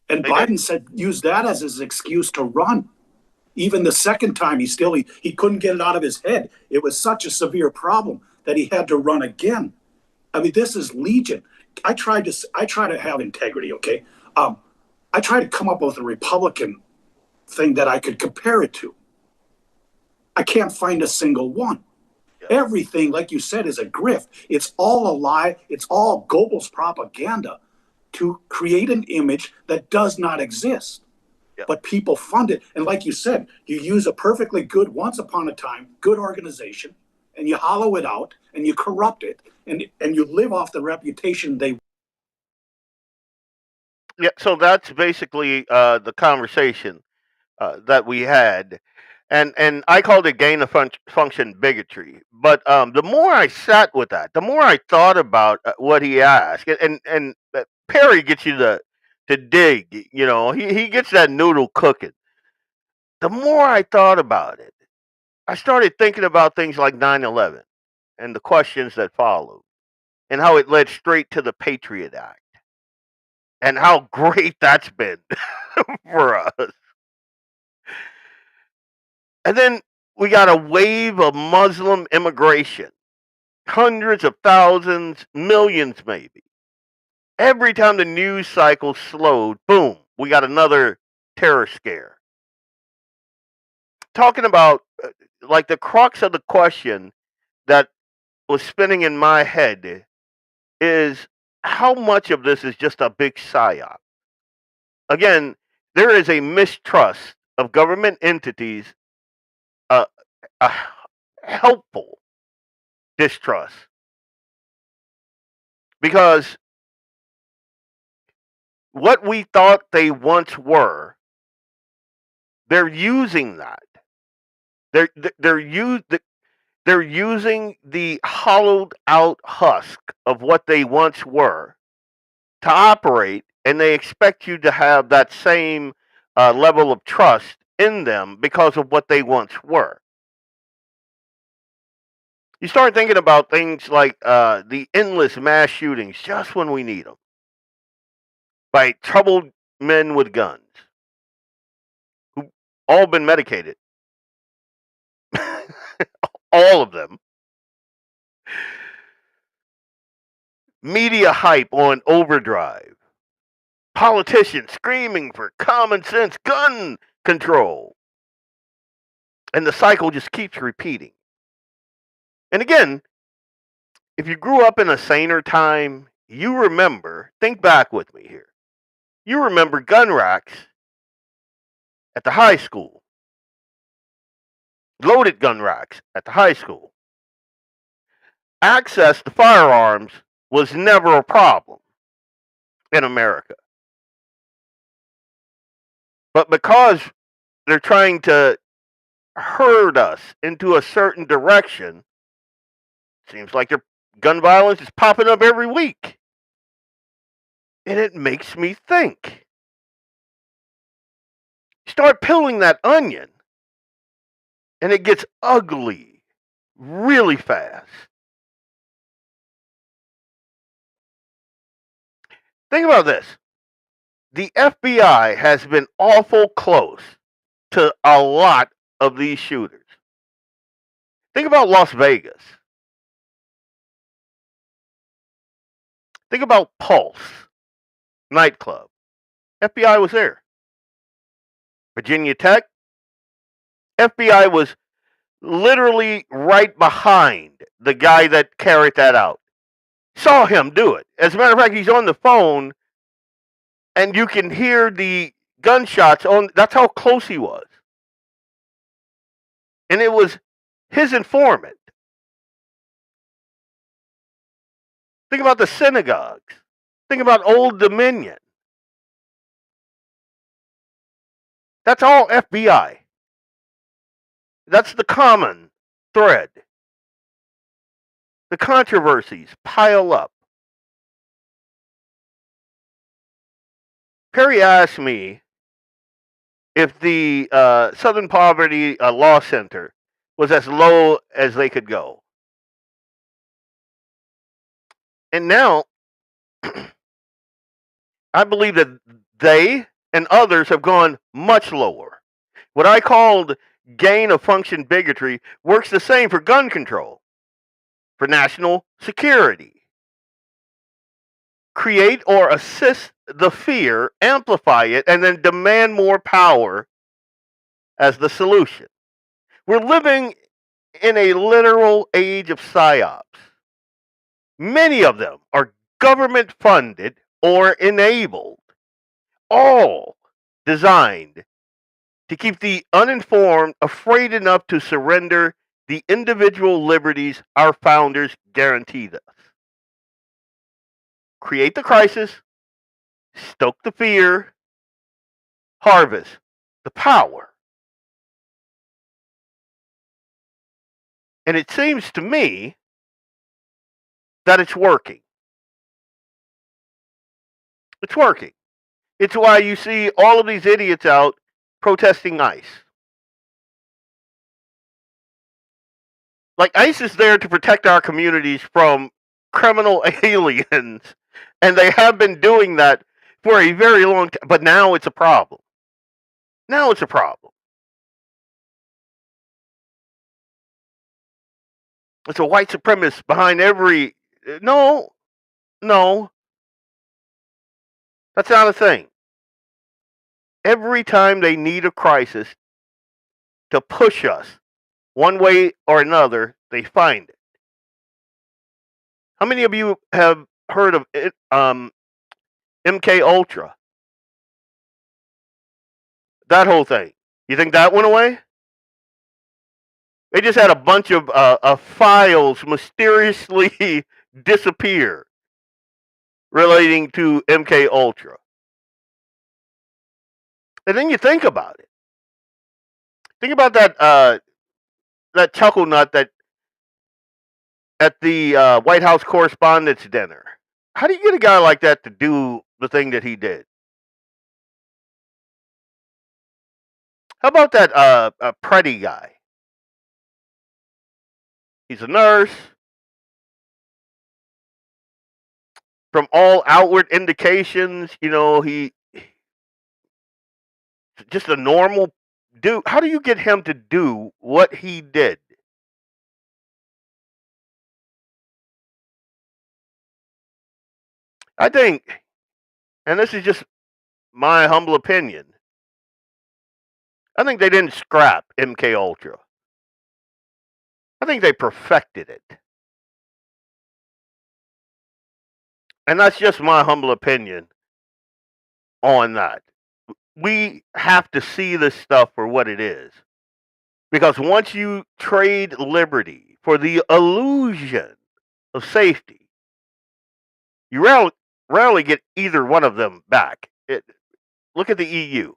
And Biden said use that as his excuse to run. Even the second time, he couldn't get it out of his head. It was such a severe problem that he had to run again. I mean, this is Legion. I try to have integrity, okay? I try to come up with a Republican thing that I could compare it to. I can't find a single one. Everything, like you said, is a grift. It's all a lie. It's all Goebbels propaganda to create an image that does not exist. Yeah. But people fund it. And like you said, you use a perfectly good, once upon a time, good organization, and you hollow it out, and you corrupt it, and you live off the reputation they. Yeah, so that's basically the conversation that we had. And I called it gain of function bigotry. But the more I sat with that, the more I thought about what he asked. And Perry gets you to dig, he gets that noodle cooking. The more I thought about it, I started thinking about things like 9/11 and the questions that followed, and how it led straight to the Patriot Act, and how great that's been for us. And then we got a wave of Muslim immigration. Hundreds of thousands, millions maybe. Every time the news cycle slowed, boom, we got another terror scare. Talking about, like, the crux of the question that was spinning in my head is how much of this is just a big psyop? Again, there is a mistrust of government entities, a helpful distrust, because what we thought they once were, they're using that. They're using the hollowed out husk of what they once were to operate, and they expect you to have that same level of trust in them because of what they once were. You start thinking about things like the endless mass shootings just when we need them by troubled men with guns who've all been medicated. All of them. Media hype on overdrive. Politicians screaming for common sense gun control. And the cycle just keeps repeating. And again, if you grew up in a saner time, you remember, think back with me here. You remember gun racks at the high school. Loaded gun racks at the high school. Access to firearms was never a problem in America. But because they're trying to herd us into a certain direction, seems like their gun violence is popping up every week. And it makes me think. Start peeling that onion, and it gets ugly really fast. Think about this. The FBI has been awful close to a lot of these shooters. Think about Las Vegas. Think about Pulse nightclub. FBI was there. Virginia Tech. FBI was literally right behind the guy that carried that out. Saw him do it. As a matter of fact, he's on the phone, and you can hear the gunshots on. That's how close he was. And it was his informant. Think about the synagogues. Think about Old Dominion. That's all FBI. That's the common thread. The controversies pile up. Perry asked me if the Southern Poverty Law Center was as low as they could go. And now, I believe that they and others have gone much lower. What I called gain of function bigotry works the same for gun control, for national security. Create or assist the fear, amplify it, and then demand more power as the solution. We're living in a literal age of psyops. Many of them are government funded or enabled, all designed to keep the uninformed afraid enough to surrender the individual liberties our founders guaranteed us. Create the crisis, stoke the fear, harvest the power. And it seems to me that it's working. It's working. It's why you see all of these idiots out protesting ICE. Like, ICE is there to protect our communities from criminal aliens, and they have been doing that for a very long time, but now it's a problem. Now it's a problem. It's a white supremacist behind every... No. That's not a thing. Every time they need a crisis to push us one way or another, they find it. How many of you have heard of it, MK Ultra? That whole thing. You think that went away? They just had a bunch of files mysteriously disappear relating to MK Ultra. And then you think about it. Think about that chuckle nut that at the White House Correspondents' Dinner. How do you get a guy like that to do the thing that he did? How about that Preddy guy? He's a nurse. From all outward indications, he just a normal dude. How do you get him to do what he did? I think, and this is just my humble opinion, I think they didn't scrap MK Ultra. I think they perfected it. And that's just my humble opinion on that. We have to see this stuff for what it is. Because once you trade liberty for the illusion of safety, you rarely get either one of them back. Look at the EU.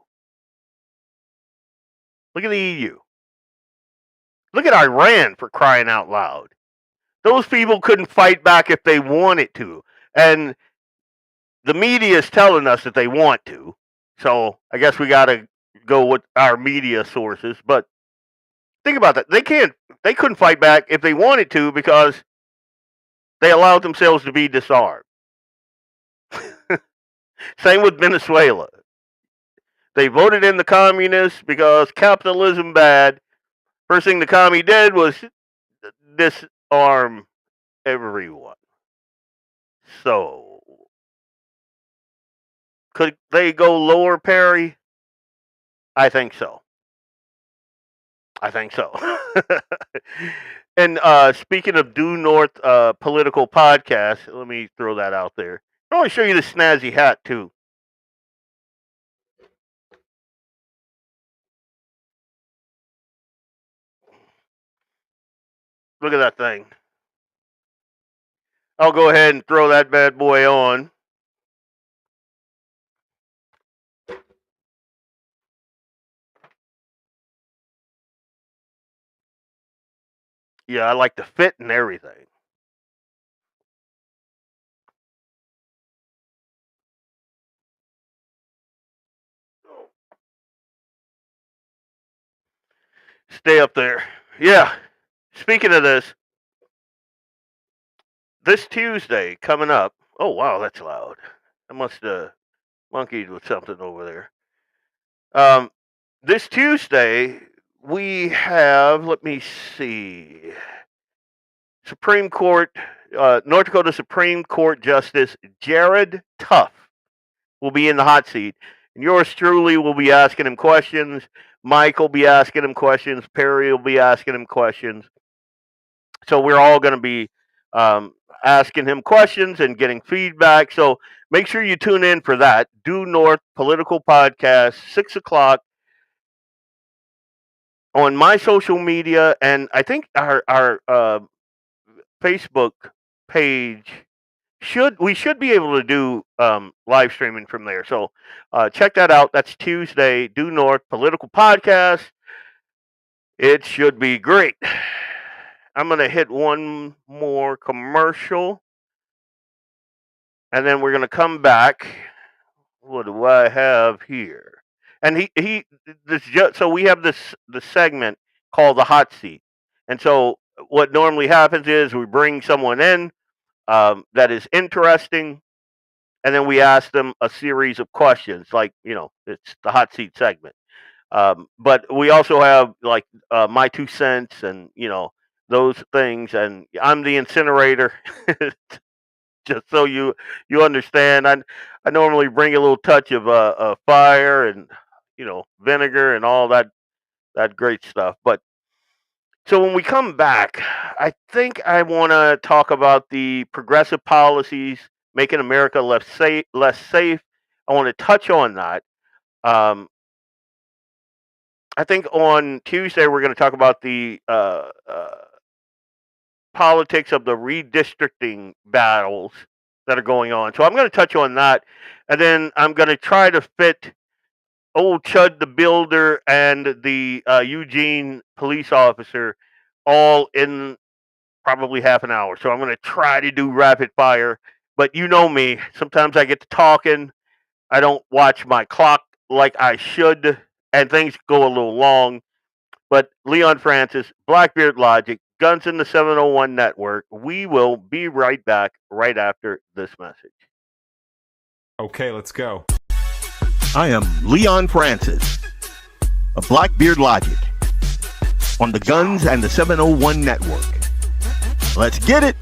Look at the EU. Look at Iran, for crying out loud. Those people couldn't fight back if they wanted to. And the media is telling us that they want to. So I guess we got to go with our media sources. But think about that. They couldn't fight back if they wanted to because they allowed themselves to be disarmed. Same with Venezuela. They voted in the communists because capitalism bad. First thing the commie did was disarm everyone. So, could they go lower, Perry? I think so. I think so. And speaking of Due North political podcast, let me throw that out there. I want to show you this snazzy hat too. Look at that thing. I'll go ahead and throw that bad boy on. Yeah, I like the fit and everything. Stay up there. Yeah. Speaking of this Tuesday coming up. Oh, wow, that's loud. I must have monkeyed with something over there. This Tuesday, we have, let me see, Supreme Court, North Dakota Supreme Court Justice Jared Tuff will be in the hot seat. And yours truly will be asking him questions. Mike will be asking him questions. Perry will be asking him questions. So we're all going to be asking him questions and getting feedback. So make sure you tune in for that. Due North Political Podcast, 6 o'clock on my social media. And I think our Facebook page we should be able to do live streaming from there. So check that out. That's Tuesday, Due North Political Podcast. It should be great. I'm going to hit one more commercial, and then we're going to come back. What do I have here? And so we have the segment called the hot seat. And so what normally happens is we bring someone in that is interesting, and then we ask them a series of questions, like, it's the hot seat segment. But we also have like my 2 cents and, those things. And I'm the incinerator, just so you understand. I normally bring a little touch of fire and, vinegar and all that great stuff. But so when we come back, I think I want to talk about the progressive policies making America less safe. I want to touch on that. I think on Tuesday we're going to talk about the politics of the redistricting battles that are going on. So I'm going to touch on that, and then I'm going to try to fit old Chud the Builder and the Eugene police officer all in probably half an hour. So I'm going to try to do rapid fire, but you know me, sometimes I get to talking, I don't watch my clock like I should, and things go a little long. But Leon Francis, Blackbeard Logic, Guns in the 701 Network, we will be right back right after this message. Okay, let's go. I am Leon Francis of Blackbeard Logic on the Guns and the 701 Network. Let's get it.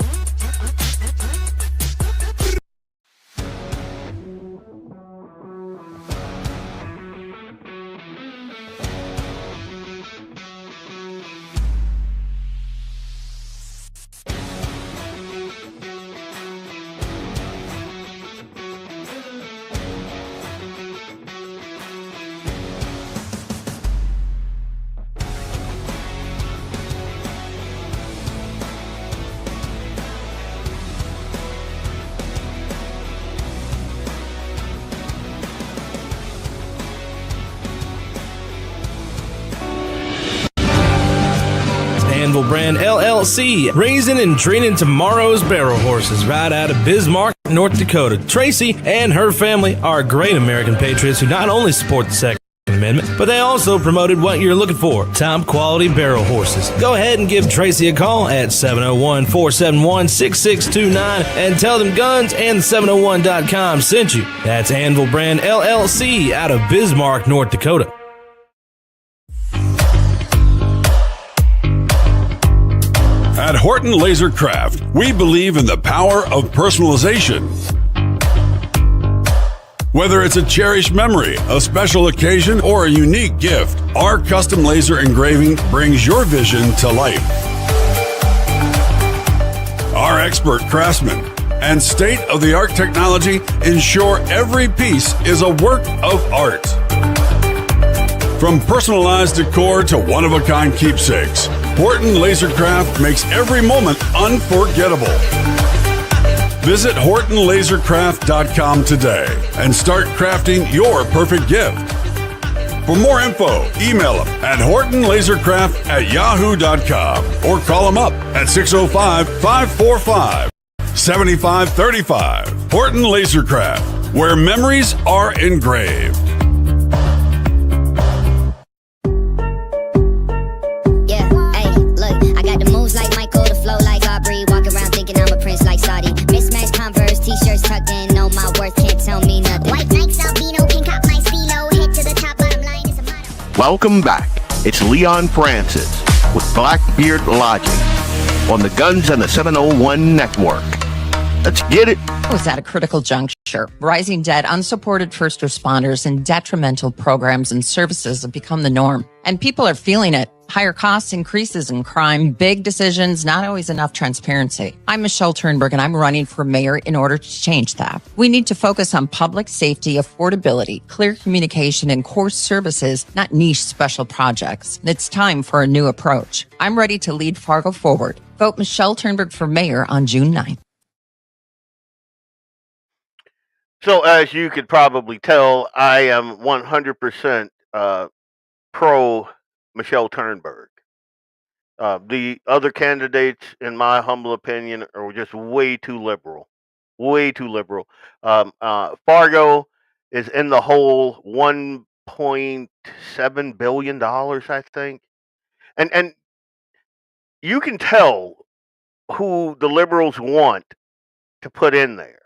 Brand LLC, raising and training tomorrow's barrel horses right out of Bismarck, North Dakota. Tracy and her family are great American patriots who not only support the Second Amendment, but they also promoted what you're looking for, top quality barrel horses. Go ahead and give Tracy a call at 701-471-6629 and tell them Guns and 701.com sent you. That's Anvil Brand LLC out of Bismarck, North Dakota. At Horton Laser Craft, we believe in the power of personalization. Whether it's a cherished memory, a special occasion, or a unique gift, our custom laser engraving brings your vision to life. Our expert craftsmen and state-of-the-art technology ensure every piece is a work of art. From personalized decor to one-of-a-kind keepsakes, Horton Lasercraft makes every moment unforgettable. Visit HortonLasercraft.com today and start crafting your perfect gift. For more info, email them at HortonLasercraft@yahoo.com or call them up at 605-545-7535. Horton Lasercraft, where memories are engraved. Yeah, hey, look, I got the moves like Michael, the flow like Aubrey. Walk around thinking I'm a prince like Saudi. Mismatched Converse, t-shirts tucked in, know my worth, can't tell me nothing. White Nikes, albino, pink cop my stilo, head to the top, bottom line is a motto. Welcome back. It's Leon Francis with Blackbeard Logic on the Guns and the 701 Network. Let's get it. I was at a critical juncture. Rising debt, unsupported first responders, and detrimental programs and services have become the norm. And people are feeling it. Higher costs, increases in crime, big decisions, not always enough transparency. I'm Michelle Turnberg, and I'm running for mayor in order to change that. We need to focus on public safety, affordability, clear communication, and core services, not niche special projects. It's time for a new approach. I'm ready to lead Fargo forward. Vote Michelle Turnberg for mayor on June 9th. So, as you could probably tell, I am 100% pro Michelle Turnberg. The other candidates, in my humble opinion, are just way too liberal. Way too liberal. Fargo is in the hole $1.7 billion, I think. And you can tell who the liberals want to put in there.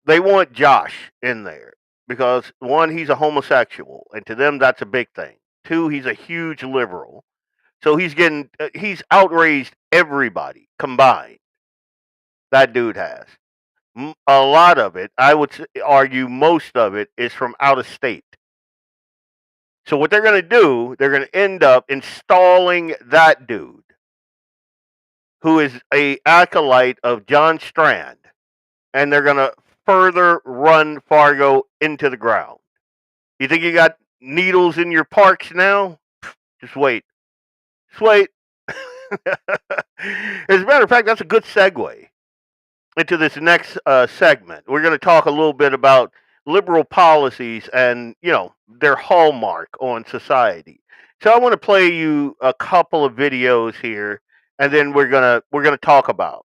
They want Josh in there because, one, he's a homosexual, and to them that's a big thing. Two, he's a huge liberal, so he's outraged everybody combined. That dude has a lot of it. I would argue most of it is from out of state. So what they're going to do, they're going to end up installing that dude, who is a acolyte of John Strand, and they're going to further run Fargo into the ground. You think you got needles in your parks now? Just wait. Just wait. As a matter of fact, that's a good segue into this next segment. We're going to talk a little bit about liberal policies and, their hallmark on society. So I want to play you a couple of videos here, and then we're gonna talk about.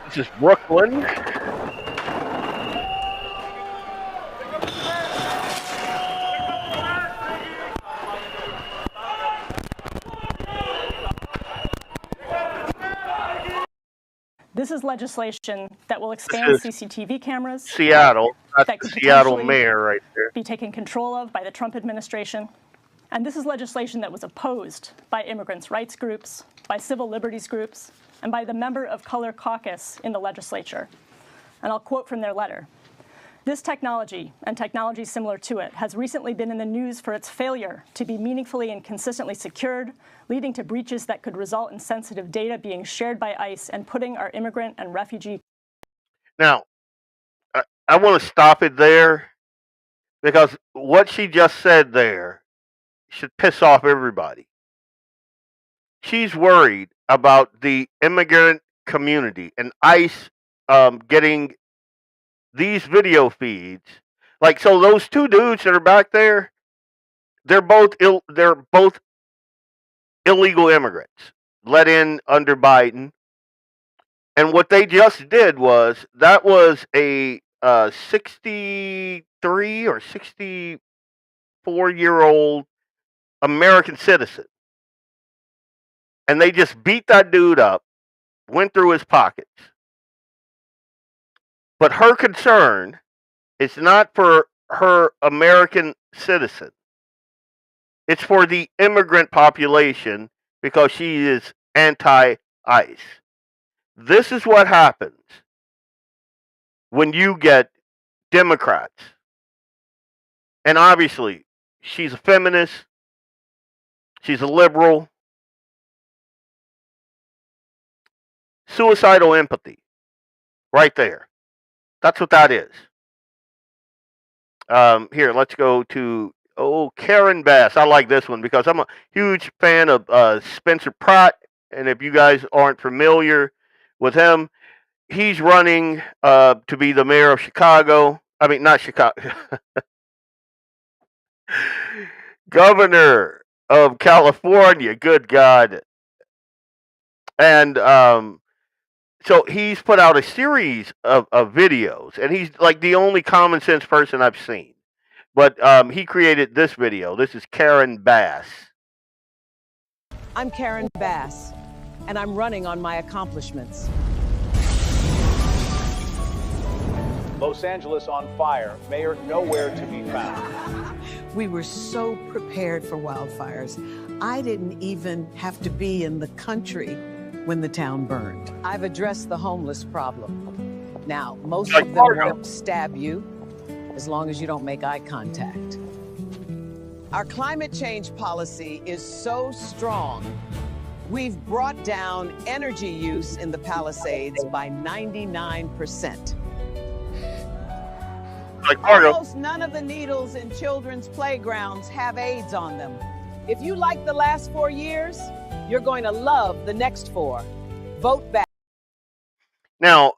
This is Brooklyn. This is legislation that will expand CCTV cameras. Seattle. That's that the could Seattle potentially mayor right there. be taken control of by the Trump administration. And this is legislation that was opposed by immigrants' rights groups, by civil liberties groups, and by the member of color caucus in the legislature. And I'll quote from their letter. This technology, and technology similar to it, has recently been in the news for its failure to be meaningfully and consistently secured, leading to breaches that could result in sensitive data being shared by ICE and putting our immigrant and refugee. Now, I want to stop it there because what she just said there should piss off everybody. She's worried about the immigrant community and ICE getting these video feeds. Like, so those two dudes that are back there, they're both illegal immigrants let in under Biden. And what they just did was that was a 63 or 64-year-old American citizen. And they just beat that dude up, went through his pockets. But her concern is not for her American citizen. It's for the immigrant population because she is anti-ICE. This is what happens when you get Democrats. And obviously, she's a feminist. She's a liberal. Suicidal empathy. Right there. That's what that is. Here, let's go to Karen Bass. I like this one because I'm a huge fan of Spencer Pratt. And if you guys aren't familiar with him, he's running to be the mayor of Chicago. I mean, not Chicago. Governor of California. Good God. And so he's put out a series of videos, and he's like the only common sense person I've seen. But he created this video. This is Karen Bass. I'm Karen Bass, and I'm running on my accomplishments. Los Angeles on fire. Mayor nowhere to be found. We were so prepared for wildfires. I didn't even have to be in the country when the town burned. I've addressed the homeless problem. Now, most of them won't stab you as long as you don't make eye contact. Our climate change policy is so strong, we've brought down energy use in the Palisades by 99%. Almost none of the needles in children's playgrounds have AIDS on them. If you like the last 4 years, you're going to love the next 4. Vote back. Now,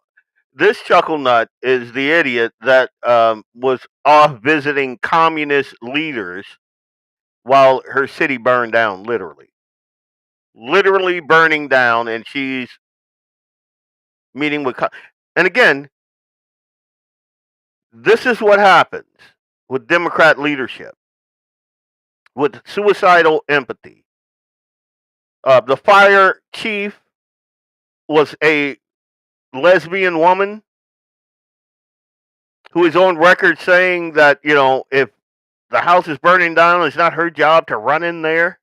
this chuckle nut is the idiot that was off visiting communist leaders while her city burned down, literally burning down, and she's meeting with. And again, this is what happens with Democrat leadership, with suicidal empathy. The fire chief was a lesbian woman who is on record saying that, you know, if the house is burning down, it's not her job to run in there.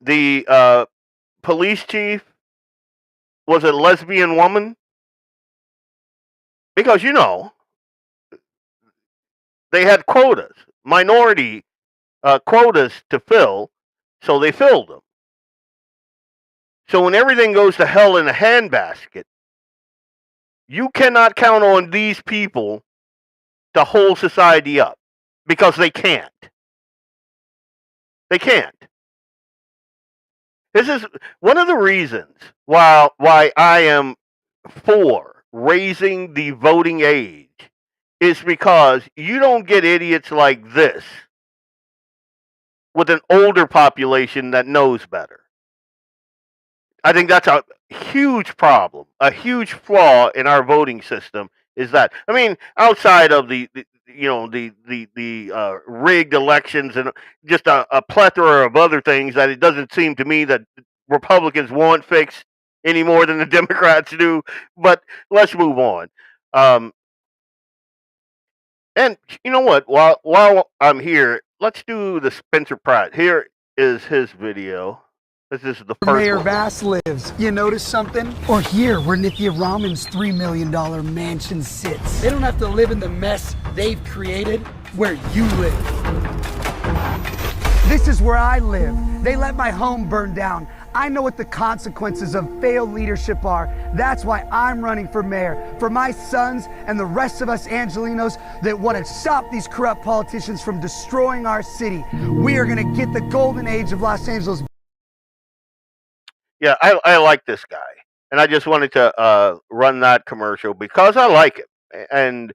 The police chief was a lesbian woman because, you know, they had quotas, minority quotas to fill, so they filled them. So when everything goes to hell in a handbasket, you cannot count on these people to hold society up because they can't. They can't. This is one of the reasons why I am for raising the voting age is because you don't get idiots like this with an older population that knows better. I think that's a huge problem, a huge flaw in our voting system. Is that, I mean, outside of the rigged elections and just a plethora of other things that it doesn't seem to me that Republicans want fixed any more than the Democrats do. But let's move on. And you know what? While I'm here, let's do the Spencer Pratt. Here is his video. This is the first Mayor one. Bass lives. You notice something? Or here, where Nithya Raman's $3 million mansion sits. They don't have to live in the mess they've created where you live. This is where I live. They let my home burn down. I know what the consequences of failed leadership are. That's why I'm running for mayor. For my sons and the rest of us Angelinos that want to stop these corrupt politicians from destroying our city. We are going to get the golden age of Los Angeles. Yeah, I like this guy, and I just wanted to run that commercial because I like him, and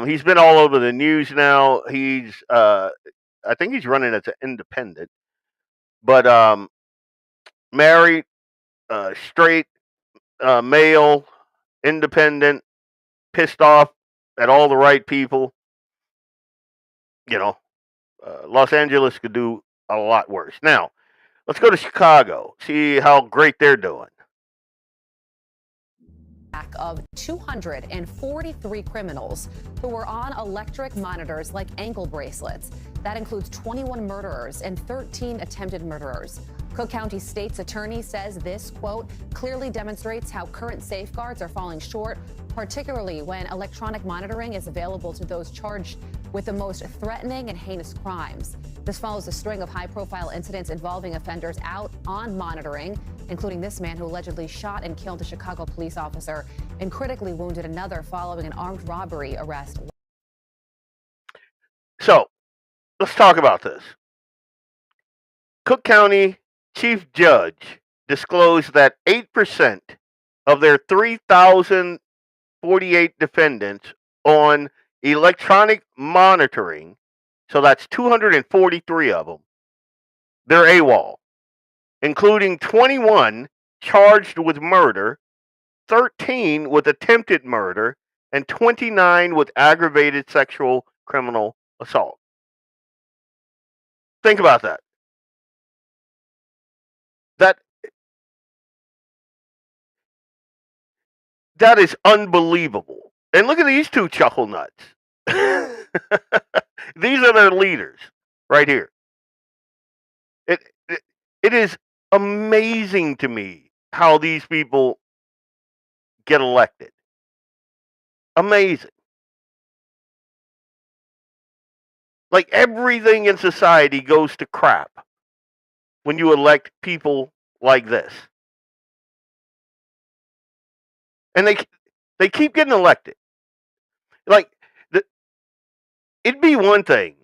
he's been all over the news now. He's I think he's running as an independent, but married, straight, male, independent, pissed off at all the right people. You know, Los Angeles could do a lot worse. Now, let's go to Chicago, see how great they're doing. of 243 criminals who were on electric monitors like ankle bracelets. That includes 21 murderers and 13 attempted murderers. Cook County State's attorney says this, quote, clearly demonstrates how current safeguards are falling short, particularly when electronic monitoring is available to those charged with the most threatening and heinous crimes. This follows a string of high-profile incidents involving offenders out on monitoring, including this man who allegedly shot and killed a Chicago police officer and critically wounded another following an armed robbery arrest. So, let's talk about this. Cook County Chief Judge disclosed that 8% of their 3,048 defendants on electronic monitoring, so that's 243 of them, they're AWOL, including 21 charged with murder, 13 with attempted murder, and 29 with aggravated sexual criminal assault. Think about that. That is unbelievable. And look at these two chuckle nuts. These are their leaders right here. It is amazing to me how these people get elected. Amazing. Like everything in society goes to crap when you elect people like this. And they keep getting elected. Like, it'd be one thing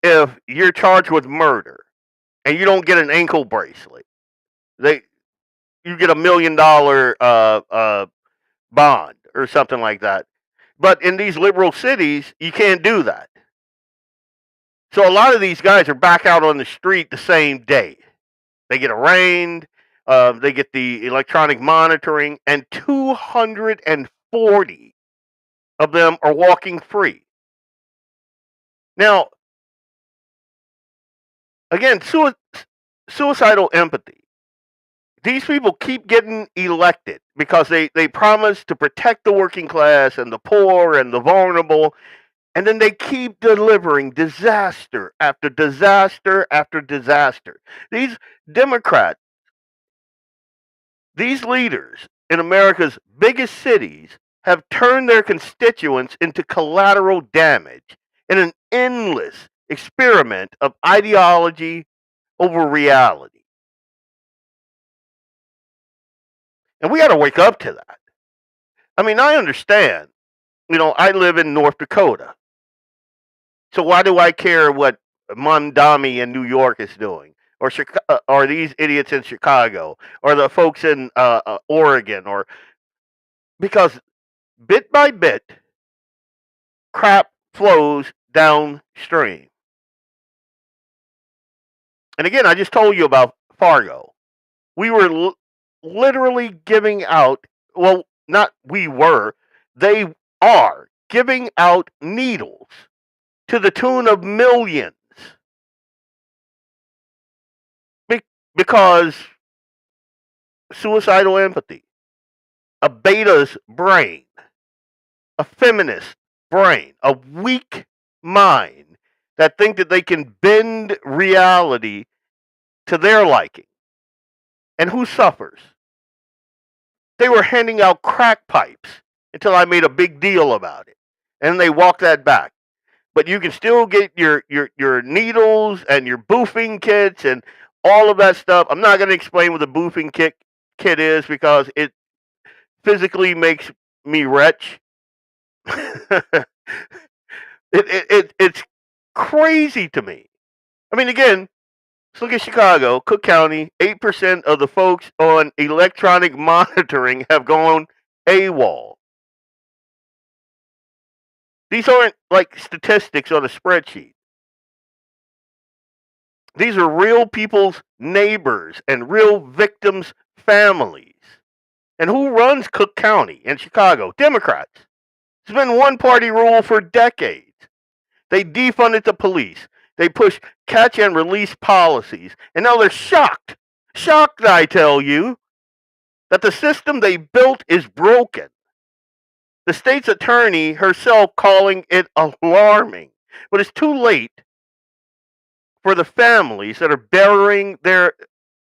if you're charged with murder and you don't get an ankle bracelet. You get $1 million bond or something like that. But in these liberal cities, you can't do that. So a lot of these guys are back out on the street the same day. They get arraigned. They get the electronic monitoring, and 240 of them are walking free. Now, again, suicidal empathy. These people keep getting elected because they promise to protect the working class and the poor and the vulnerable, and then they keep delivering disaster after disaster after disaster. These Democrats, these leaders in America's biggest cities have turned their constituents into collateral damage in an endless experiment of ideology over reality. And we got to wake up to that. I mean, I understand. I live in North Dakota. So why do I care what Mondami in New York is doing? Or these idiots in Chicago? Or the folks in Oregon? Because bit by bit, crap flows downstream. And again, I just told you about Fargo. We were literally giving out, well, not we were, they are giving out needles to the tune of millions. Because suicidal empathy, a beta's brain, a feminist brain, a weak mind that think that they can bend reality to their liking. And who suffers? They were handing out crack pipes until I made a big deal about it. And they walked that back. But you can still get your needles and your boofing kits and all of that stuff. I'm not going to explain what a boofing kit is because it physically makes me retch. It's crazy to me. I mean, again, let's look at Chicago, Cook County. 8% of the folks on electronic monitoring have gone AWOL. These aren't like statistics on a spreadsheet. These are real people's neighbors and real victims' families. And who runs Cook County and Chicago? Democrats. It's been one-party rule for decades. They defunded the police. They pushed catch and release policies. And now they're shocked. Shocked, I tell you, that the system they built is broken. The state's attorney herself calling it alarming. But it's too late for the families that are burying their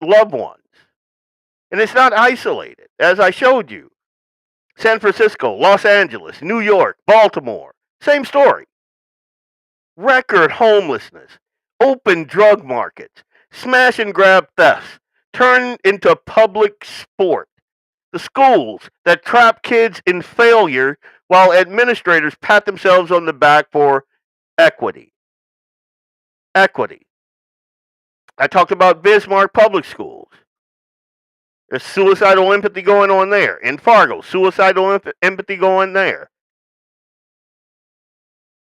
loved ones. And it's not isolated, as I showed you. San Francisco, Los Angeles, New York, Baltimore, same story. Record homelessness, open drug markets, smash and grab thefts, turned into public sport. The schools that trap kids in failure while administrators pat themselves on the back for equity. Equity. I talked about Bismarck Public Schools. There's suicidal empathy going on there. In Fargo, suicidal empathy going there.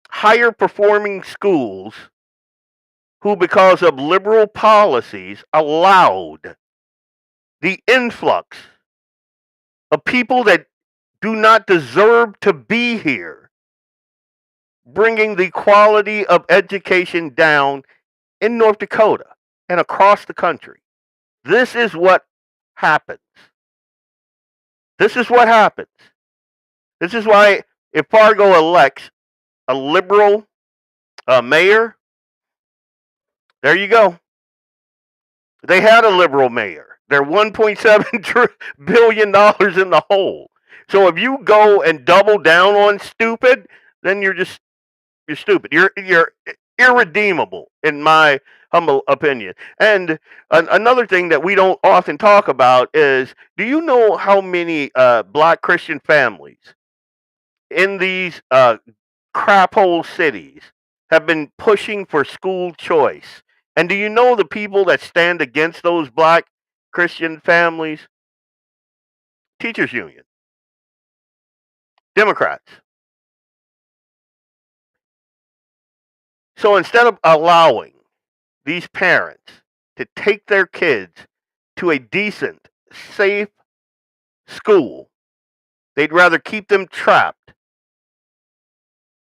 Higher performing schools who, because of liberal policies, allowed the influx of people that do not deserve to be here, bringing the quality of education down in North Dakota and across the country. This is what happens. This is what happens. This is why if Fargo elects a liberal mayor, there you go. They had a liberal mayor. They're $1.7 billion in the hole. So if you go and double down on stupid, then you're stupid. You're irredeemable, in my humble opinion. And another thing that we don't often talk about is, do you know how many black Christian families in these crap hole cities have been pushing for school choice? And do you know the people that stand against those black Christian families? Teachers Union. Democrats. So instead of allowing these parents to take their kids to a decent, safe school, they'd rather keep them trapped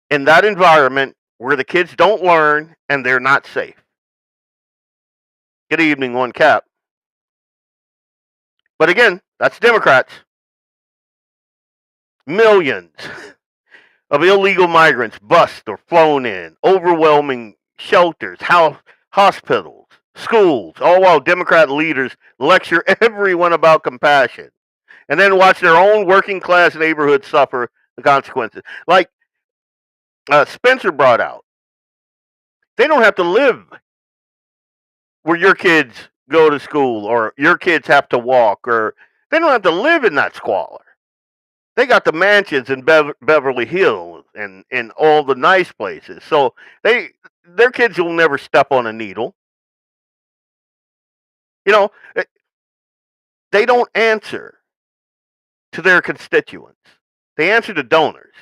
in that environment where the kids don't learn and they're not safe. Good evening, One Cap. But again, that's Democrats. Millions of illegal migrants bust or flown in, overwhelming shelters, hospitals, schools, all while Democrat leaders lecture everyone about compassion and then watch their own working class neighborhoods suffer the consequences. Like Spencer brought out, they don't have to live where your kids go to school or your kids have to walk, or they don't have to live in that squalor. They got the mansions in Beverly Hills and in all the nice places. So their kids will never step on a needle. You know, they don't answer to their constituents. They answer to donors.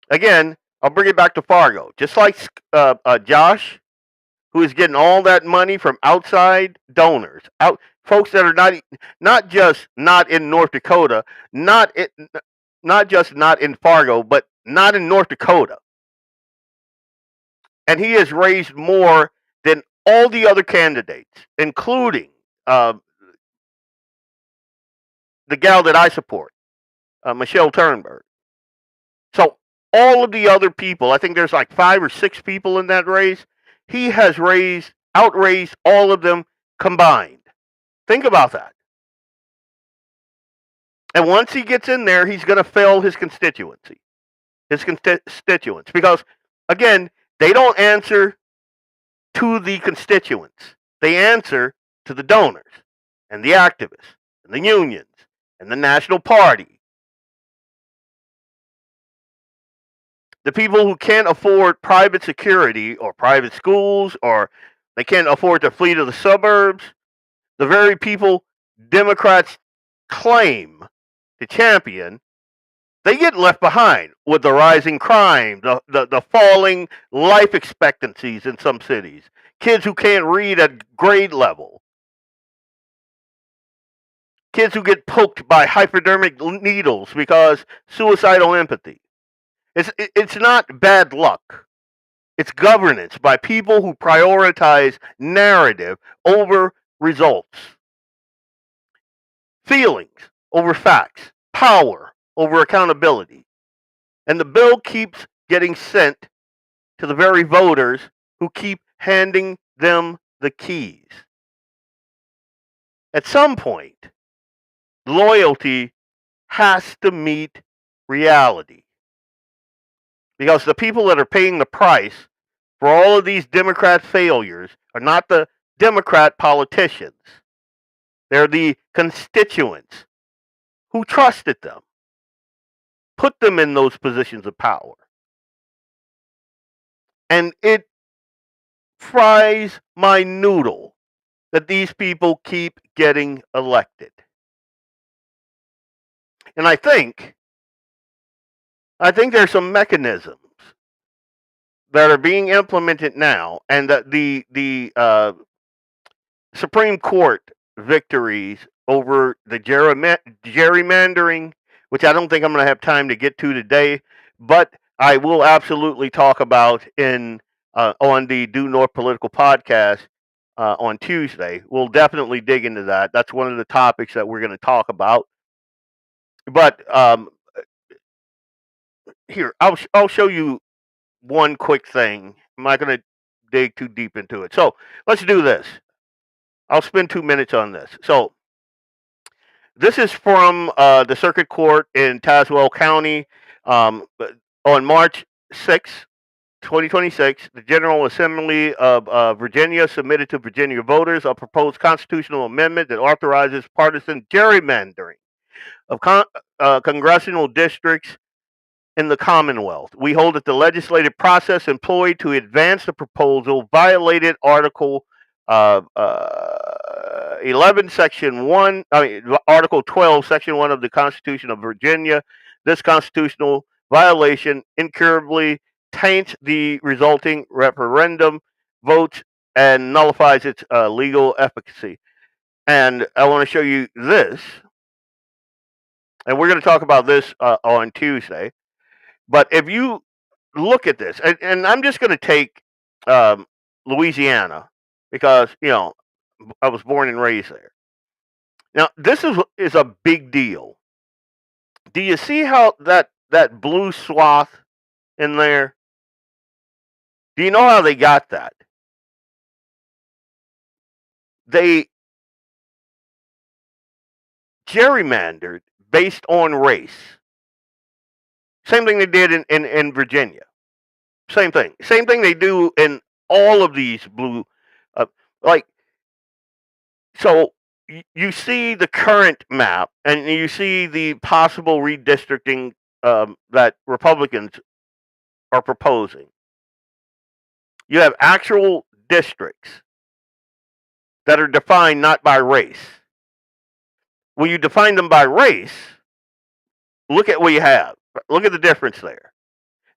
Again, I'll bring it back to Fargo. Just like Josh, who is getting all that money from outside donors, folks that are not just not in North Dakota, not just not in Fargo, but not in North Dakota. And he has raised more than all the other candidates, including the gal that I support, Michelle Turnberg. So all of the other people, I think there's like 5 or 6 people in that race, he has outraised all of them combined. Think about that. And once he gets in there, he's going to fail his constituents. Because, again, they don't answer to the constituents. They answer to the donors and the activists and the unions and the National Party. The people who can't afford private security or private schools, or they can't afford to flee to the suburbs, the very people Democrats claim to champion, they get left behind with the rising crime, the falling life expectancies in some cities, kids who can't read at grade level, kids who get poked by hypodermic needles because suicidal empathy. It's not bad luck. It's governance by people who prioritize narrative over results. feelings over facts, power over accountability. And the bill keeps getting sent to the very voters who keep handing them the keys. At some point, loyalty has to meet reality. Because the people that are paying the price for all of these Democrat failures are not the Democrat politicians. They're the constituents who trusted them, put them in those positions of power. And it fries my noodle that these people keep getting elected. And I think there's some mechanisms that are being implemented now, and that the Supreme Court victories over the gerrymandering, which I don't think I'm going to have time to get to today, but I will absolutely talk about in on the Due North Political podcast on Tuesday. We'll definitely dig into that. That's one of the topics that we're going to talk about. But here, I'll show you one quick thing. I'm not going to dig too deep into it. So let's do this. I'll spend 2 minutes on this. So this is from the Circuit Court in Tazewell County. On March 6, 2026, the General Assembly of Virginia submitted to Virginia voters a proposed constitutional amendment that authorizes partisan gerrymandering of congressional districts in the Commonwealth. We hold that the legislative process employed to advance the proposal violated Article 11, Section 1, Article 12, Section 1 of the Constitution of Virginia. This constitutional violation incurably taints the resulting referendum votes and nullifies its legal efficacy. And I want to show you this. And we're going to talk about this on Tuesday. But if you look at this, and I'm just going to take Louisiana, because, I was born and raised there. Now, this is a big deal. Do you see how that blue swath in there? Do you know how they got that? They gerrymandered based on race. Same thing they did in Virginia. Same thing. Same thing they do in all of these blue, so you see the current map, and you see the possible redistricting that Republicans are proposing. You have actual districts that are defined not by race. When you define them by race, look at what you have. Look at the difference there.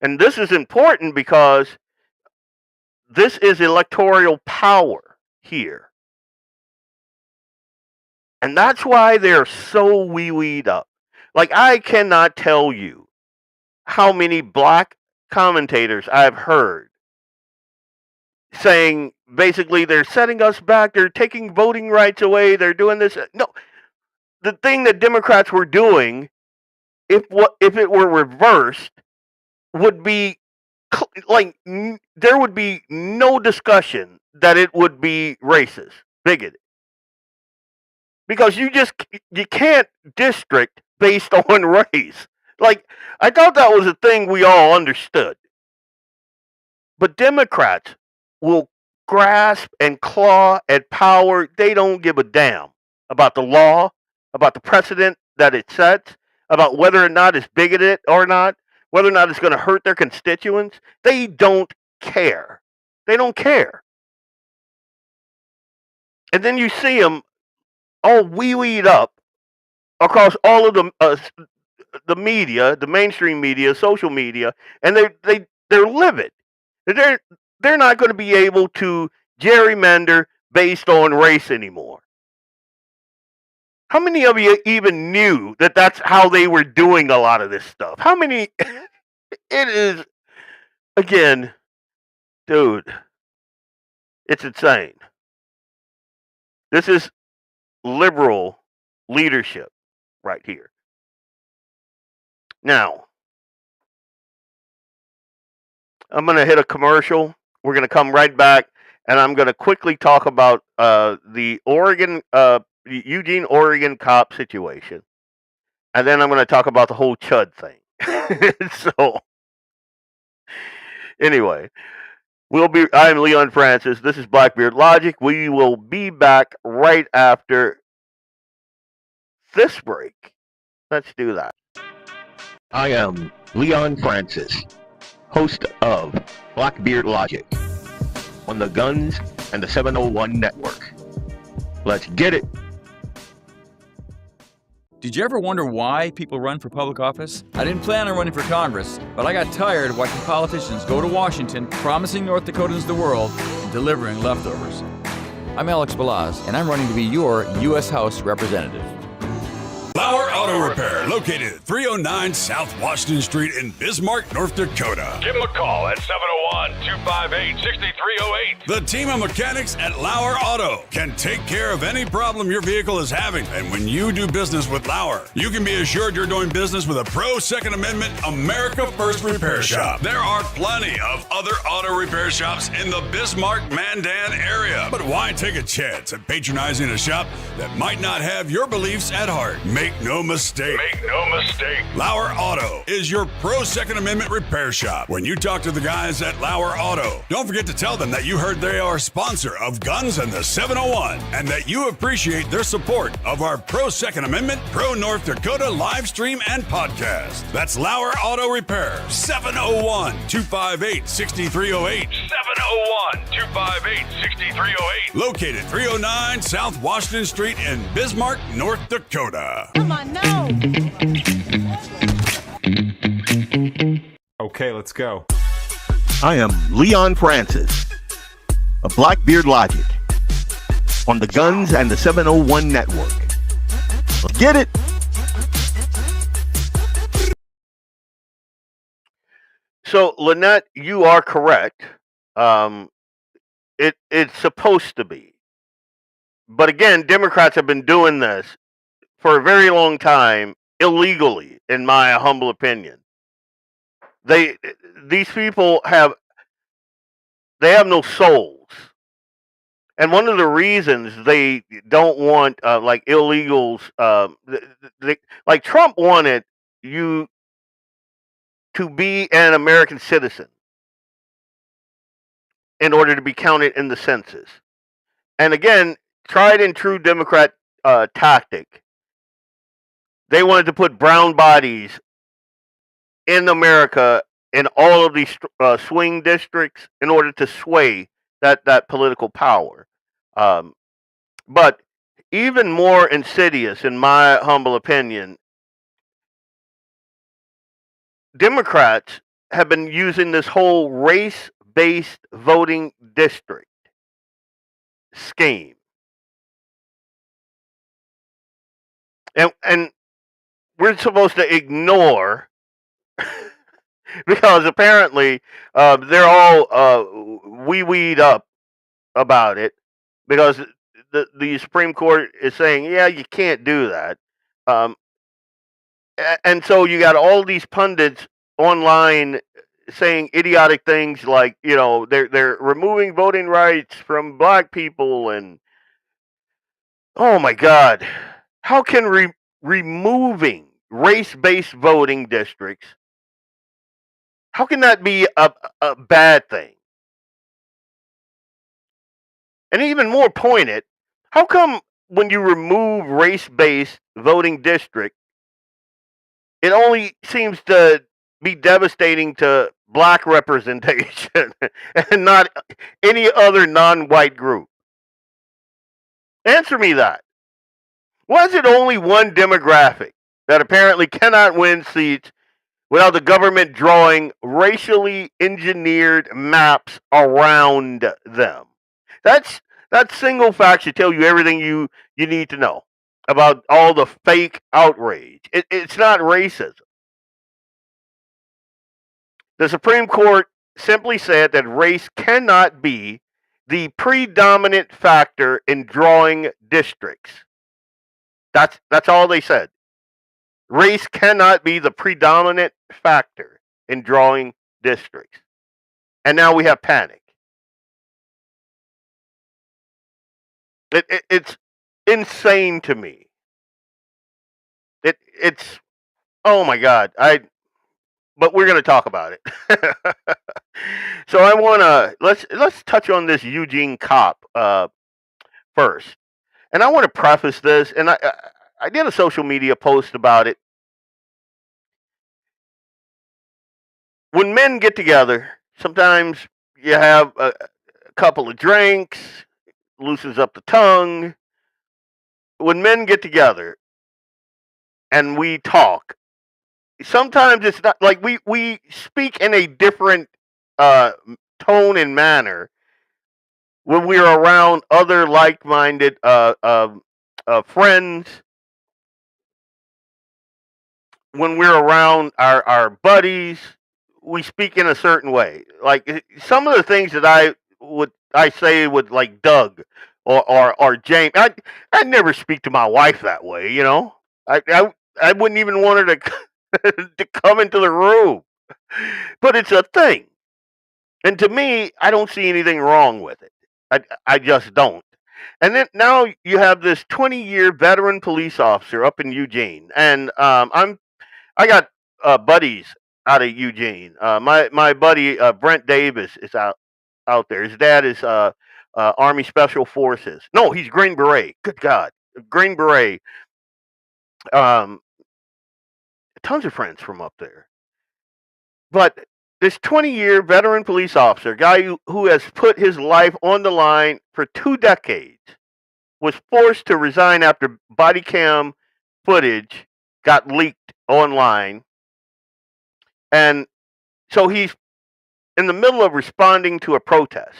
And this is important because this is electoral power here. And that's why they're so wee-weed up. Like, I cannot tell you how many black commentators I've heard saying basically they're setting us back, they're taking voting rights away, they're doing this. No, the thing that Democrats were doing, if it were reversed, would be like there would be no discussion that it would be racist, bigoted. Because you can't district based on race. Like, I thought that was a thing we all understood. But Democrats will grasp and claw at power. They don't give a damn about the law, about the precedent that it sets, about whether or not it's bigoted or not, whether or not it's going to hurt their constituents. They don't care. They don't care. And then you see them all wee-weed up across all of the media, the mainstream media, social media, and they're livid. They're not going to be able to gerrymander based on race anymore. How many of you even knew that that's how they were doing a lot of this stuff? How many? It is, again, dude, it's insane. This is liberal leadership right here. Now, I'm going to hit a commercial. We're going to come right back, and I'm going to quickly talk about the Eugene, Oregon cop situation. And then I'm going to talk about the whole Chud thing. So, anyway, I'm Leon Francis. This is Blackbeard Logic. We will be back right after this break. Let's do that. I am Leon Francis, host of Blackbeard Logic on the Guns and the 701 Network. Let's get it. Did you ever wonder why people run for public office? I didn't plan on running for Congress, but I got tired watching politicians go to Washington, promising North Dakotans the world, and delivering leftovers. I'm Alex Balaz, and I'm running to be your U.S. House representative. LAUER Auto Repair, located at 309 South Washington Street in Bismarck, North Dakota. Give them a call at 701-258-6308. The team of mechanics at LAUER Auto can take care of any problem your vehicle is having. And when you do business with LAUER, you can be assured you're doing business with a pro-Second Amendment America First repair shop. There are plenty of other auto repair shops in the Bismarck-Mandan area. But why take a chance at patronizing a shop that might not have your beliefs at heart? Make no mistake. Make no mistake. LAUER Auto is your pro-Second Amendment repair shop. When you talk to the guys at LAUER Auto, don't forget to tell them that you heard they are a sponsor of Guns and the 701 and that you appreciate their support of our pro-Second Amendment, pro-North Dakota live stream and podcast. That's LAUER Auto Repair, 701-258-6308. 701-258-6308. Located 309 South Washington Street in Bismarck, North Dakota. Come on, no! Okay, let's go. I am Leon Francis of Blackbeard Logic on the Guns and the 701 Network. Let's get it. So, Lynette, you are correct. It's supposed to be. But again, Democrats have been doing this for a very long time, illegally, in my humble opinion. These people have no souls. And one of the reasons they don't want like illegals, like Trump wanted you to be an American citizen in order to be counted in the census. And again, tried and true Democrat tactic. They wanted to put brown bodies in America in all of these swing districts in order to sway that political power. But even more insidious, in my humble opinion, Democrats have been using this whole race-based voting district scheme. And we're supposed to ignore because apparently they're all wee-weed up about it because the Supreme Court is saying, yeah, you can't do that. And so you got all these pundits online saying idiotic things like, you know, they're removing voting rights from black people, and oh my God, how can removing race-based voting districts, how can that be a bad thing? And even more pointed, how come when you remove race-based voting district, it only seems to be devastating to black representation and not any other non-white group? Answer me that. Why is it only one demographic that apparently cannot win seats without the government drawing racially engineered maps around them? That single fact should tell you everything you need to know about all the fake outrage. It's not racism. The Supreme Court simply said that race cannot be the predominant factor in drawing districts. That's all they said. Race cannot be the predominant factor in drawing districts. And now we have panic. It's insane to me. It's oh my God. But we're going to talk about it. So I want to let's touch on this Eugene cop first. And I want to preface this, and I did a social media post about it. When men get together, sometimes you have a couple of drinks, loosens up the tongue. When men get together and we talk, sometimes it's not like we speak in a different tone and manner when we are around other like-minded friends, when we're around our buddies, we speak in a certain way. Like some of the things that I say with like Doug or James, I'd never speak to my wife that way. You know, I wouldn't even want her to to come into the room, but it's a thing. And to me, I don't see anything wrong with it. I just don't. And then now you have this 20-year veteran police officer up in Eugene, and I got buddies out of Eugene. My buddy Brent Davis is out there. His dad is Army Special Forces. No, he's Green Beret. Good God, Green Beret. Tons of friends from up there. But this 20-year veteran police officer, guy who has put his life on the line for 2 decades, was forced to resign after body cam footage got leaked online. And so he's in the middle of responding to a protest.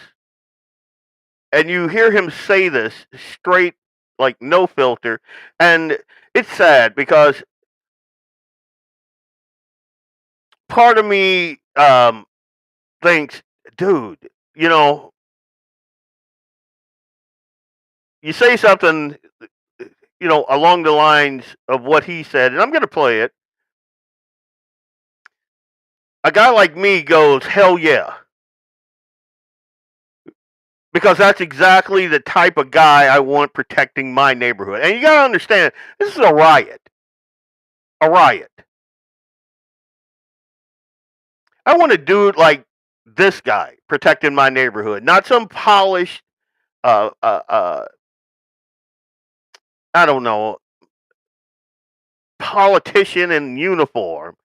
And you hear him say this straight, like no filter. And it's sad because part of me thinks, dude, you know, you say something, you know, along the lines of what he said, and I'm going to play it. A guy like me goes, hell yeah. Because that's exactly the type of guy I want protecting my neighborhood. And you got to understand, this is a riot. A riot. I want a dude like this guy protecting my neighborhood, not some polished, I don't know, politician in uniform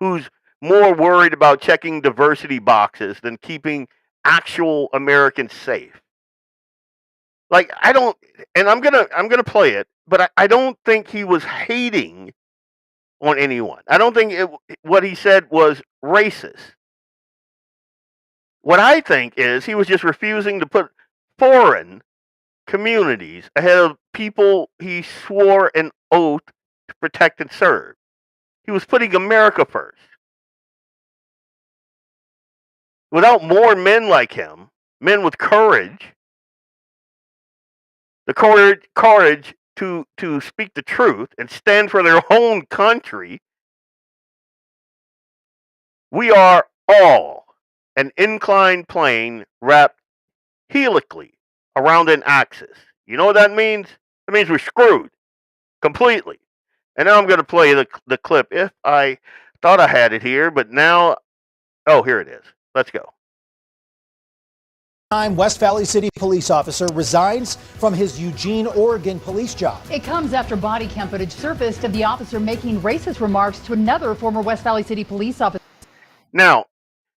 who's more worried about checking diversity boxes than keeping actual Americans safe. Like I don't, and I'm gonna play it, but I don't think he was hating on anyone. I don't think what he said was racist. What I think is he was just refusing to put foreign communities ahead of people he swore an oath to protect and serve. He was putting America first. Without more men like him, men with courage, the courage to speak the truth and stand for their own country, we are all an inclined plane wrapped helically around an axis. You know what that means? That means we're screwed completely. And now I'm going to play the clip. If I thought I had it here, but now, oh, here it is. Let's go. West Valley City police officer resigns from his Eugene, Oregon police job. It comes after body cam footage surfaced of the officer making racist remarks to another former West Valley City police officer. Now,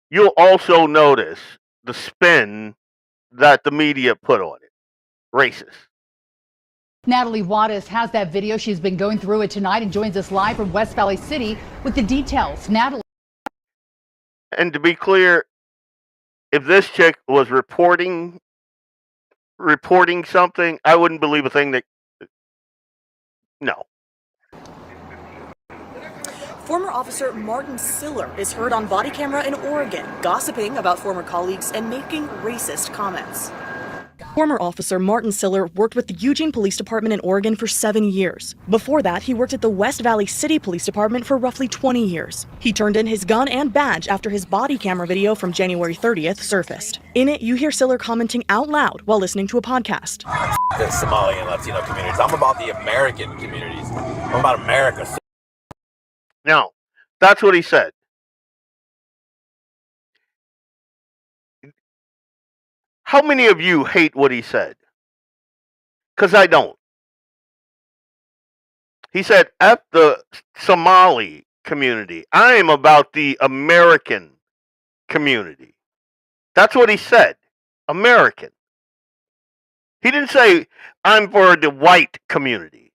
you'll also notice the spin that the media put on it. Racist. Natalie Wattis has that video. She's been going through it tonight and joins us live from West Valley City with the details. Natalie. And to be clear, if this chick was reporting something, I wouldn't believe a thing that. No. Former officer Martin Siller is heard on body camera in Oregon, gossiping about former colleagues and making racist comments. Former officer Martin Siller worked with the Eugene Police Department in Oregon for 7 years. Before that, he worked at the West Valley City Police Department for roughly 20 years. He turned in his gun and badge after his body camera video from January 30th surfaced. In it, you hear Siller commenting out loud while listening to a podcast. The Somali and Latino communities. I'm about the American communities. I'm about America. Now, that's what he said. How many of you hate what he said? Because I don't. He said, F the Somali community. I am about the American community. That's what he said. American. He didn't say, I'm for the white community.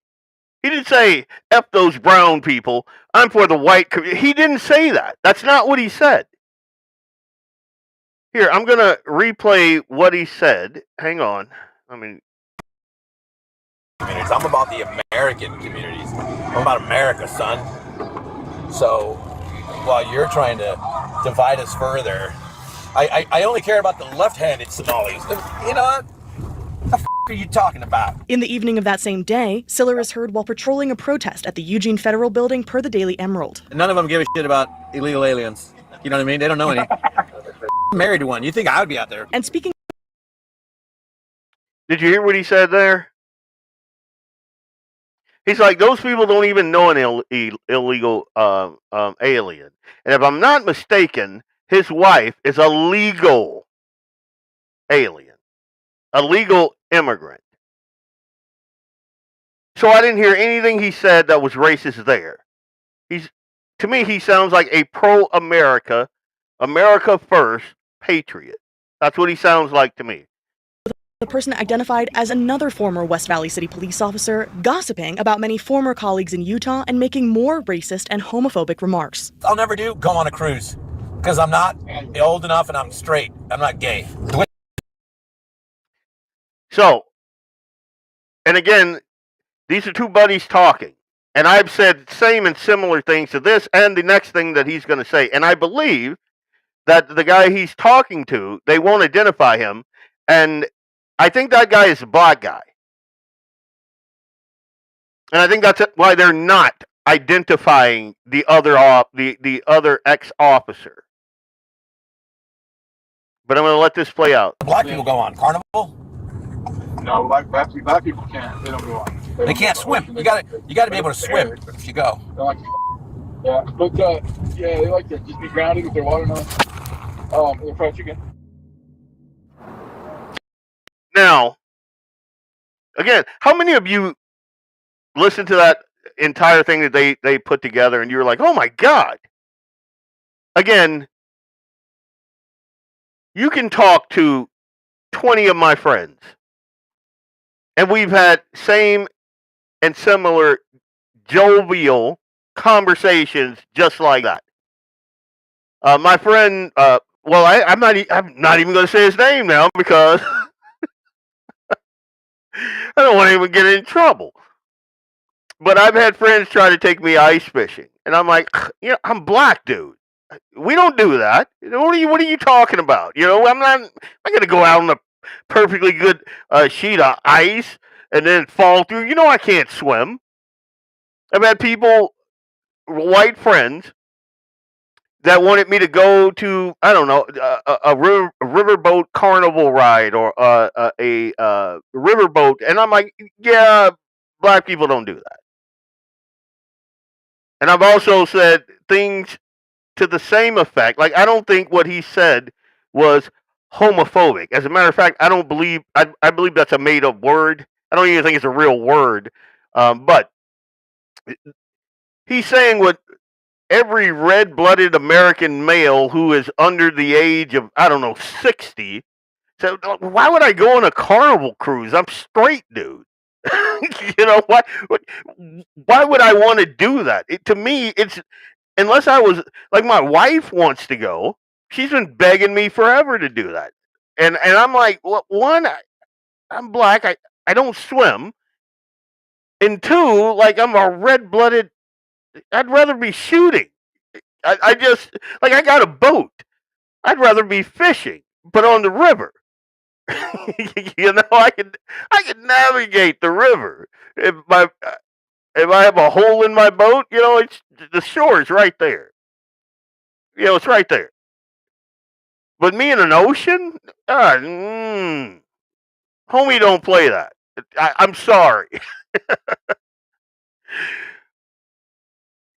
He didn't say, F those brown people. I'm for the white community. He didn't say that. That's not what he said. Here, I'm going to replay what he said. Hang on. Communities. I'm about the American communities. I'm about America, son. So while you're trying to divide us further, I only care about the left-handed Somalis. You know what? The f*** are you talking about? In the evening of that same day, Siller is heard while patrolling a protest at the Eugene Federal Building per the Daily Emerald. None of them give a shit about illegal aliens. You know what I mean? They don't know any. Married to one. You think I would be out there? And speaking... Did you hear what he said there? He's like, those people don't even know an illegal alien. And if I'm not mistaken, his wife is a legal alien. A legal immigrant. So I didn't hear anything he said that was racist there. To me, he sounds like a pro-America, America first patriot. That's what he sounds like to me. The person identified as another former West Valley City police officer, gossiping about many former colleagues in Utah and making more racist and homophobic remarks. I'll never go on a cruise because I'm not old enough and I'm straight. I'm not gay. So, and again, these are two buddies talking. And I've said same and similar things to this and the next thing that he's going to say. And I believe that the guy he's talking to, they won't identify him. And I think that guy is a black guy. And I think that's why they're not identifying the other the other ex-officer. But I'm going to let this play out. Black people go on Carnival? No, black people can't. They don't go on. They can't swim. You got to be able to swim if you go. Yeah, but yeah, they like to just be grounded with their water on. They're fried chicken. Now, again, how many of you listened to that entire thing that they put together and you were like, oh my God? Again, you can talk to 20 of my friends. And we've had same and similar jovial conversations just like that. My friend, I'm not even going to say his name now because I don't want to even get in trouble. But I've had friends try to take me ice fishing, and I'm like, I'm black, dude. We don't do that. What are you talking about? I'm not going to go out on a perfectly good sheet of ice and then fall through. I can't swim. I've had people, white friends, that wanted me to go to, I don't know, a riverboat carnival ride or a riverboat. And I'm like, yeah, black people don't do that. And I've also said things to the same effect. Like, I don't think what he said was homophobic. As a matter of fact, I believe that's a made-up word. I don't even think it's a real word. But he's saying what every red-blooded American male who is under the age of, 60, said, why would I go on a carnival cruise? I'm straight, dude. Why would I want to do that? To me, it's, unless I was, like, my wife wants to go, she's been begging me forever to do that. And I'm like, well, one, I'm black, I don't swim. And two, like, I'm a red-blooded, I'd rather be shooting. I just, like, I got a boat. I'd rather be fishing, but on the river. You know, I can navigate the river. If I have a hole in my boat, you know, it's the shore is right there. You know, it's right there. But me in an ocean, homie, don't play that. I'm sorry.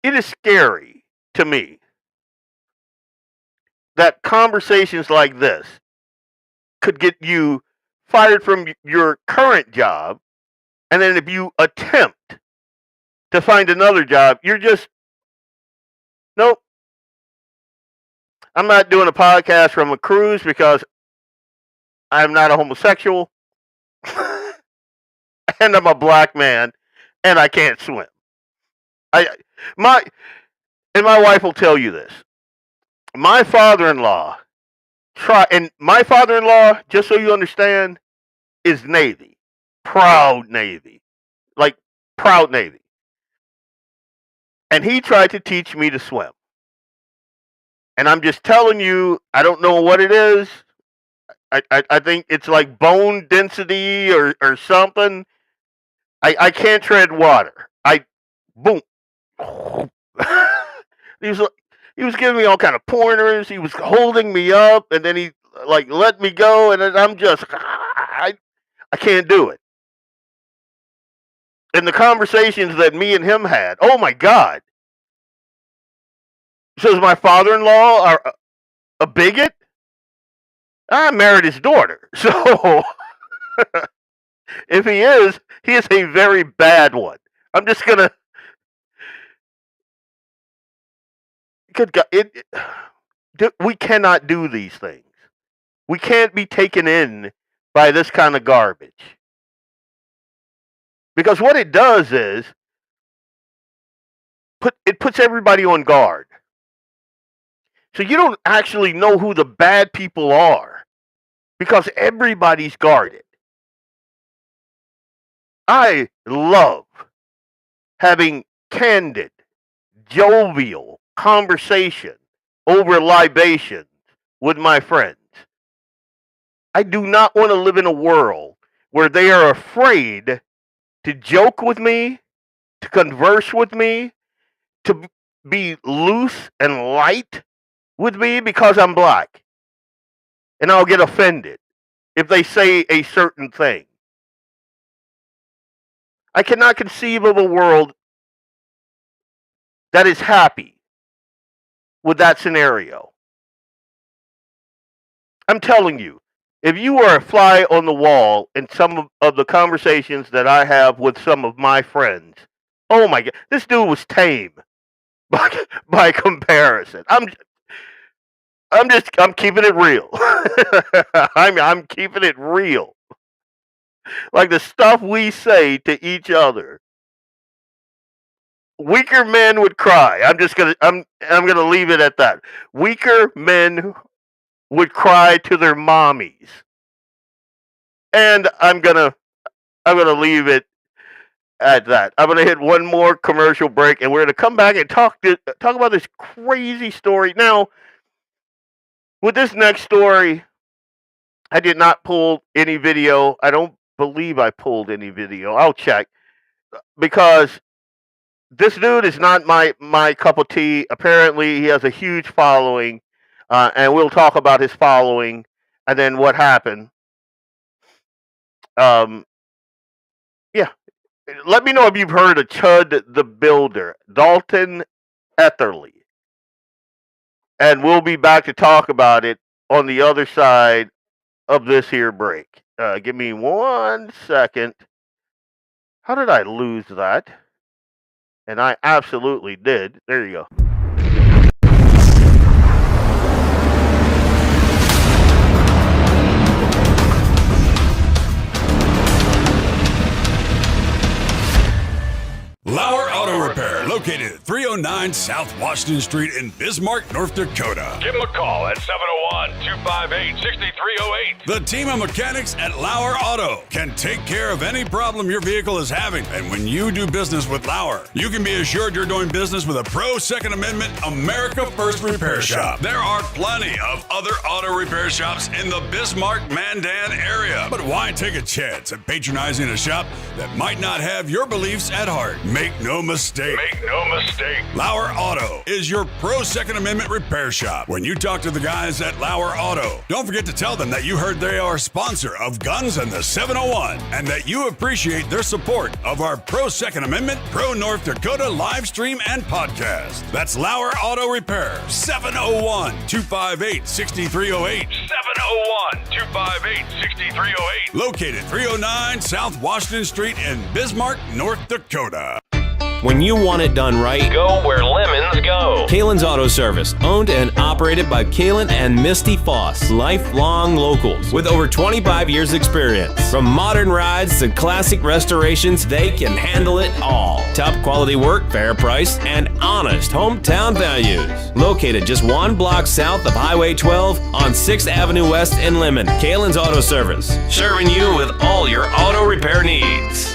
It is scary to me that conversations like this could get you fired from your current job, and then if you attempt to find another job, you're just, nope. I'm not doing a podcast from a cruise because I'm not a homosexual, and I'm a black man, and I can't swim. My wife will tell you this. My father-in-law just so you understand, is Navy. Proud Navy. Like, proud Navy. And he tried to teach me to swim. And I'm just telling you, I don't know what it is. I think it's like bone density or something. I can't tread water. Boom. He was giving me all kind of pointers. He was holding me up, and then he like let me go, and then I'm just I can't do it. And the conversations that me and him had, oh my God. So is my father-in-law a bigot? I married his daughter. So if he is a very bad one. I'm just going to... Good God. We cannot do these things. We can't be taken in by this kind of garbage. Because what it does is, it puts everybody on guard. So you don't actually know who the bad people are. Because everybody's guarded. I love having candid, jovial conversation over libations with my friends. I do not want to live in a world where they are afraid to joke with me, to converse with me, to be loose and light with me because I'm black. And I'll get offended if they say a certain thing. I cannot conceive of a world that is happy with that scenario. I'm telling you, if you are a fly on the wall in some of the conversations that I have with some of my friends, oh my God, this dude was tame by comparison. I'm keeping it real. I'm keeping it real. Like the stuff we say to each other. Weaker men would cry. I'm gonna leave it at that. Weaker men would cry to their mommies. And I'm gonna leave it at that. I'm gonna hit one more commercial break, and we're gonna come back and talk about this crazy story. Now, with this next story, I did not pull any video. I don't believe I pulled any video. I'll check, because this dude is not my cup of tea. Apparently, he has a huge following, and we'll talk about his following and then what happened. Yeah. Let me know if you've heard of Chud the Builder, Dalton Etherly. And we'll be back to talk about it on the other side of this here break. Give me 1 second. How did I lose that? And I absolutely did. There you go. LAUER Auto Repair, located located at 309 South Washington Street in Bismarck, North Dakota. Give them a call at 701-258-6308. The team of mechanics at Lauer Auto can take care of any problem your vehicle is having. And when you do business with Lauer, you can be assured you're doing business with a pro Second Amendment America First repair shop. There are plenty of other auto repair shops in the Bismarck-Mandan area. But why take a chance at patronizing a shop that might not have your beliefs at heart? Make no mistake. Make no mistake. Lauer Auto is your pro Second Amendment repair shop. When you talk to the guys at Lauer Auto, don't forget to tell them that you heard they are a sponsor of Guns and the 701 and that you appreciate their support of our pro Second Amendment, pro North Dakota live stream and podcast. That's Lauer Auto Repair, 701-258-6308. 701-258-6308. Located 309 South Washington Street in Bismarck, North Dakota. When you want it done right, Go where lemons go. Kalen's Auto Service, owned and operated by Kalen and Misty Foss, lifelong locals with over 25 years experience. From modern rides to classic restorations, they can handle it all. Top quality work, fair price, and honest hometown values. Located just one block south of Highway 12 on 6th Avenue West in Lemon, Kalen's Auto Service, serving you with all your auto repair needs.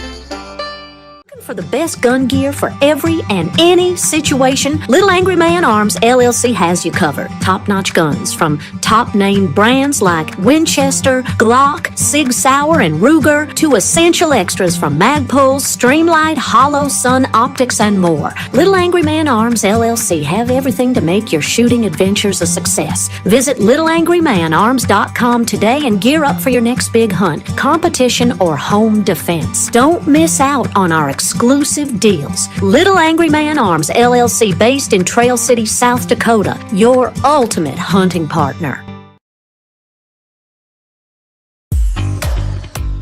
For the best gun gear for every and any situation, Little Angry Man Arms LLC has you covered. Top-notch guns from top-name brands like Winchester, Glock, Sig Sauer, and Ruger to essential extras from Magpul, Streamlight, Hollow, Sun Optics, and more. Little Angry Man Arms LLC have everything to make your shooting adventures a success. Visit littleangrymanarms.com today and gear up for your next big hunt, competition, or home defense. Don't miss out on our exclusive deals. Little Angry Man Arms LLC, based in Trail City, South Dakota, your ultimate hunting partner.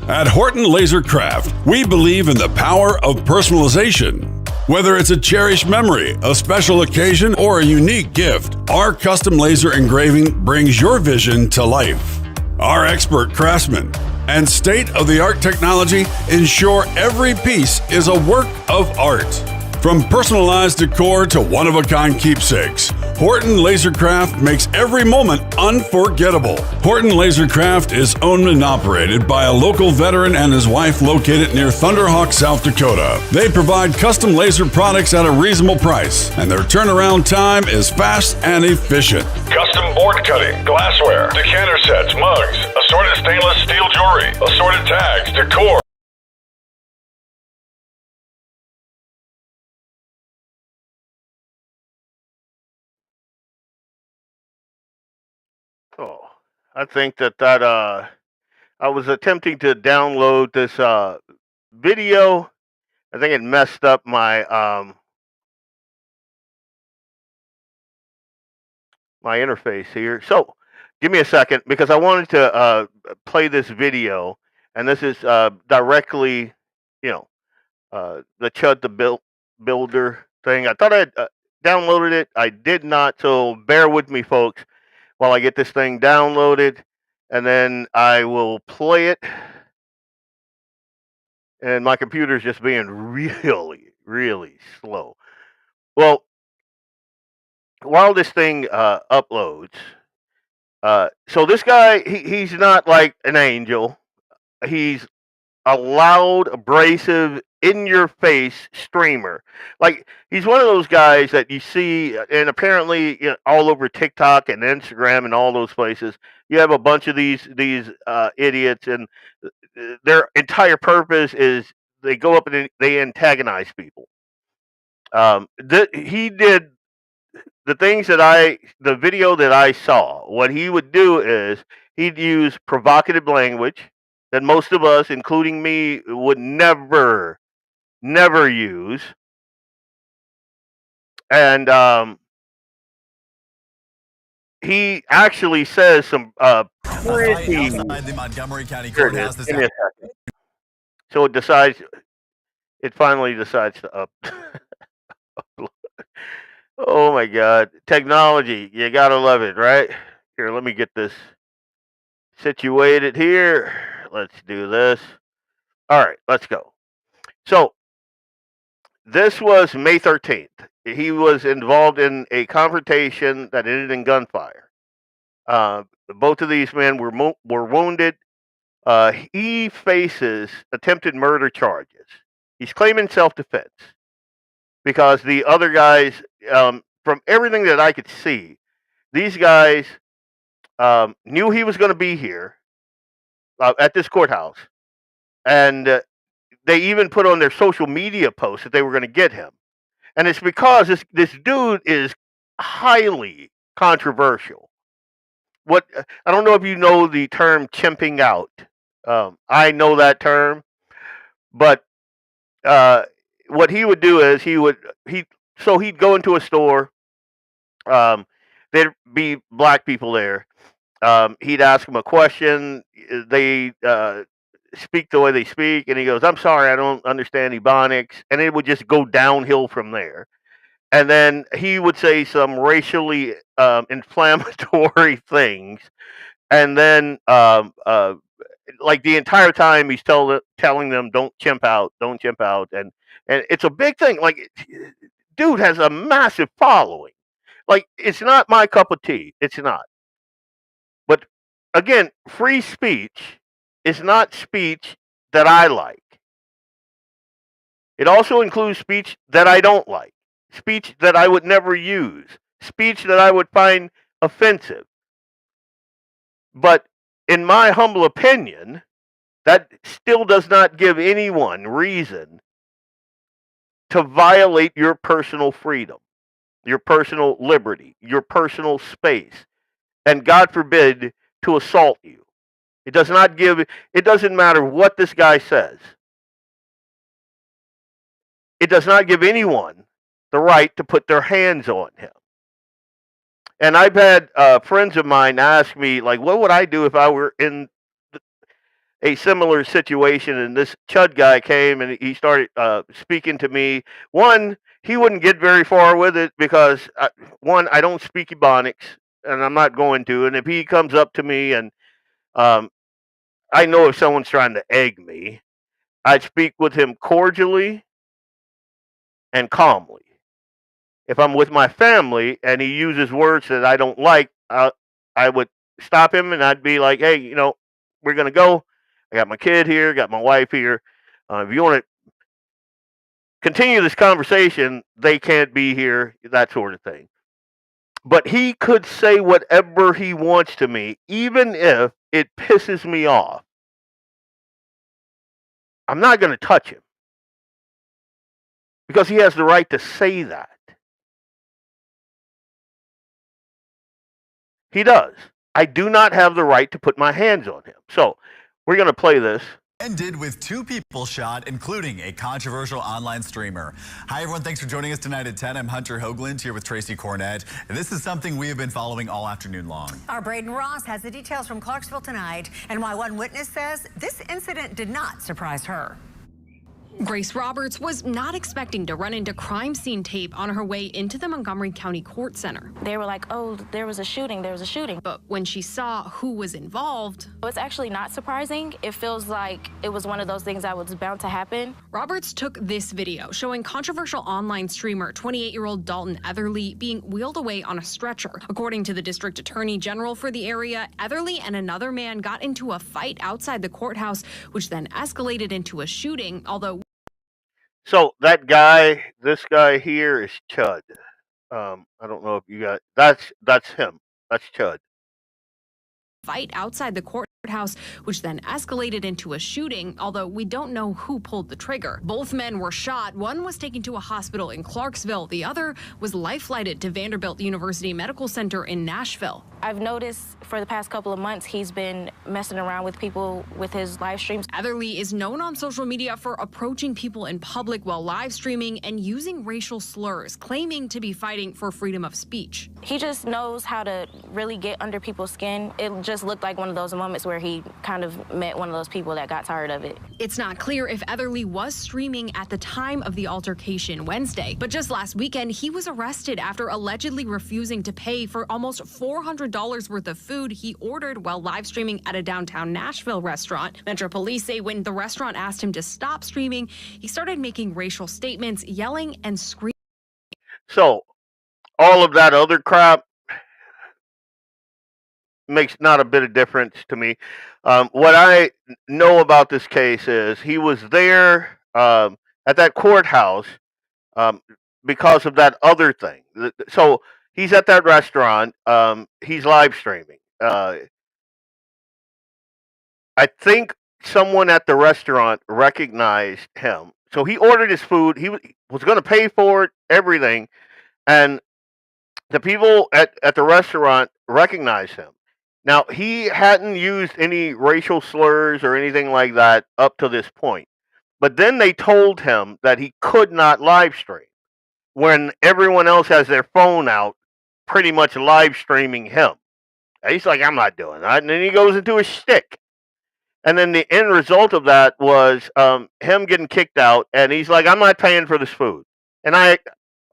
At Horton Laser Craft, we believe in the power of personalization. Whether it's a cherished memory, a special occasion, or a unique gift, our custom laser engraving brings your vision to life. Our expert craftsmen and state-of-the-art technology ensure every piece is a work of art. From personalized decor to one-of-a-kind keepsakes, Horton Lasercraft makes every moment unforgettable. Horton Lasercraft is owned and operated by a local veteran and his wife located near Thunderhawk, South Dakota. They provide custom laser products at a reasonable price, and their turnaround time is fast and efficient. Custom board cutting, glassware, decanter sets, mugs, assorted stainless steel jewelry, assorted tags, decor. Oh, I think that I was attempting to download this video. I think it messed up my my interface here. So, give me a second because I wanted to play this video, and this is directly, the Chud the Builder thing. I thought I had downloaded it. I did not, so bear with me, folks, while I get this thing downloaded, and then I will play it. And my computer's just being really, really slow. Well, while this thing uploads, so this guy, he's not like an angel. He's a loud, abrasive, in-your-face streamer. Like, he's one of those guys that you see, and apparently all over TikTok and Instagram and all those places, you have a bunch of these idiots, and their entire purpose is they go up and they antagonize people. He did the video that I saw. What he would do is he'd use provocative language that most of us, including me, would never use. And he actually says some pretty. Outside the Montgomery County Here it Courthouse is. this Give me a second. So it finally decides to up. Oh my God. Technology. You gotta love it, right? Here, let me get this situated here. Let's do this. All right, let's go. So This was May 13th. He was involved in a confrontation that ended in gunfire. Both of these men were wounded. He faces attempted murder charges. He's claiming self-defense because the other guys, from everything that I could see, these guys knew he was going to be here at this courthouse, and they even put on their social media posts that they were going to get him. And it's because this dude is highly controversial. What I don't know if you know the term chimping out. I know that term, but what he would do is he'd go into a store. There'd be black people there. He'd ask them a question. They speak the way they speak, and he goes, "I'm sorry, I don't understand Ebonics," and it would just go downhill from there. And then he would say some racially inflammatory things, and then like the entire time he's telling them, "Don't chimp out, don't chimp out," and it's a big thing. Like, dude has a massive following. Like, it's not my cup of tea. It's not. But again, free speech is not speech that I like. It also includes speech that I don't like, speech that I would never use, speech that I would find offensive. But in my humble opinion, that still does not give anyone reason to violate your personal freedom, your personal liberty, your personal space, and God forbid, to assault you. It doesn't matter what this guy says. It does not give anyone the right to put their hands on him. And I've had friends of mine ask me, like, what would I do if I were in a similar situation and this chud guy came and he started speaking to me? One, he wouldn't get very far with it because, one, I don't speak Ebonics, and I'm not going to. And if he comes up to me and I know if someone's trying to egg me, I'd speak with him cordially and calmly. If I'm with my family and he uses words that I don't like, I would stop him and I'd be like, "Hey, we're going to go. I got my kid here, got my wife here. If you want to continue this conversation, they can't be here," that sort of thing. But he could say whatever he wants to me, even if it pisses me off. I'm not going to touch him because he has the right to say that. He does. I do not have the right to put my hands on him. So we're going to play this. Ended with 2 people shot, including a controversial online streamer. Hi, everyone. Thanks for joining us tonight at 10. I'm Hunter Hoagland here with Tracy Cornett. And this is something we have been following all afternoon long. Our Braden Ross has the details from Clarksville tonight and why one witness says this incident did not surprise her. Grace Roberts was not expecting to run into crime scene tape on her way into the Montgomery County Court Center. They were like, "Oh, there was a shooting, there was a shooting." But when she saw who was involved... It's actually not surprising. It feels like it was one of those things that was bound to happen. Roberts took this video showing controversial online streamer 28-year-old Dalton Etherly being wheeled away on a stretcher. According to the district attorney general for the area, Etherly and another man got into a fight outside the courthouse, which then escalated into a shooting, although... So this guy here is Chud. I don't know if you got, that's him. That's Chud. Fight outside the courthouse, which then escalated into a shooting, although we don't know who pulled the trigger. Both men were shot. One was taken to a hospital in Clarksville. The other was life-flighted to Vanderbilt University Medical Center in Nashville. I've noticed for the past couple of months he's been messing around with people with his live streams. Etherly is known on social media for approaching people in public while live streaming and using racial slurs, claiming to be fighting for freedom of speech. He just knows how to really get under people's skin. It just looked like one of those moments where he kind of met one of those people that got tired of it. It's not clear if Etherly was streaming at the time of the altercation Wednesday, but just last weekend he was arrested after allegedly refusing to pay for almost $400 $500 worth of food he ordered while live streaming at a downtown Nashville restaurant. Metro Police say when the restaurant asked him to stop streaming, he started making racial statements, yelling and screaming. So, all of that other crap makes not a bit of difference to me. What I know about this case is he was there at that courthouse um, because of that other thing. So he's at that restaurant. He's live streaming. I think someone at the restaurant recognized him. So he ordered his food. He was going to pay for it, everything. And the people at the restaurant recognized him. Now, he hadn't used any racial slurs or anything like that up to this point. But then they told him that he could not live stream when everyone else has their phone out pretty much live streaming him. And he's like, I'm not doing that. And then he goes into a shtick. And then the end result of that was him getting kicked out. And he's like, I'm not paying for this food. And I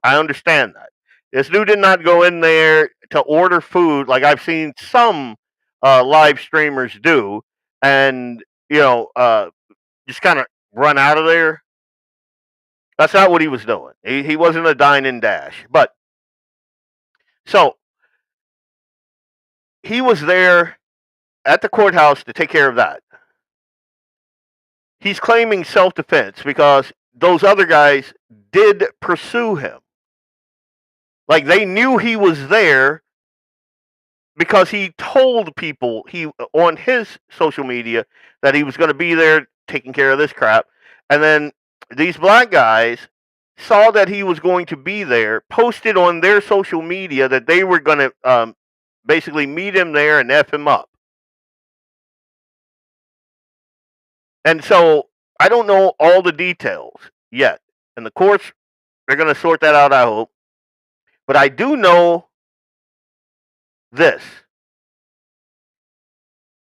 understand that. This dude did not go in there to order food like I've seen some live streamers do, and just kind of run out of there. That's not what he was doing. He wasn't a dine and dash. But so he was there at the courthouse to take care of that. He's claiming self-defense because those other guys did pursue him. Like, they knew he was there because he told people on his social media that he was going to be there taking care of this crap. And then these black guys saw that he was going to be there, posted on their social media that they were going to basically meet him there and F him up. And so I don't know all the details yet. And the courts, they're going to sort that out, I hope. But I do know this.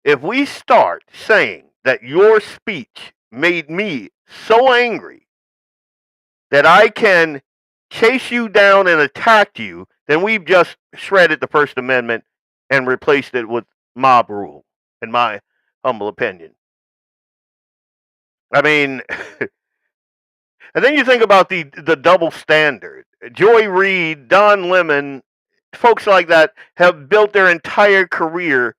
If we start saying that your speech made me so angry that I can chase you down and attack you, then we've just shredded the First Amendment and replaced it with mob rule, in my humble opinion. I mean, and then you think about the double standard. Joy Reid, Don Lemon, folks like that have built their entire career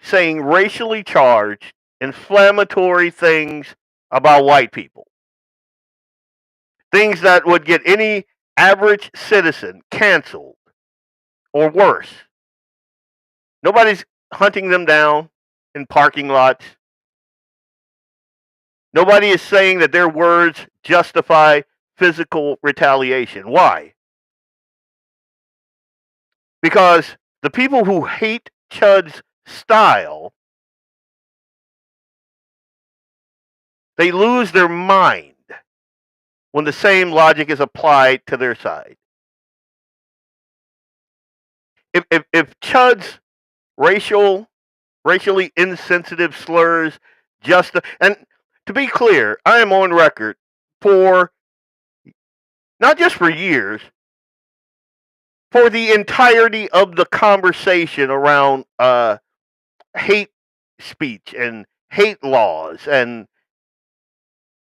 saying racially charged, inflammatory things about white people. Things that would get any average citizen canceled or worse. Nobody's hunting them down in parking lots. Nobody is saying that their words justify physical retaliation. Why? Because the people who hate Chud's style, they lose their mind when the same logic is applied to their side. If Chud's racially insensitive slurs and to be clear, I am on record for not just for years, for the entirety of the conversation around hate speech and hate laws and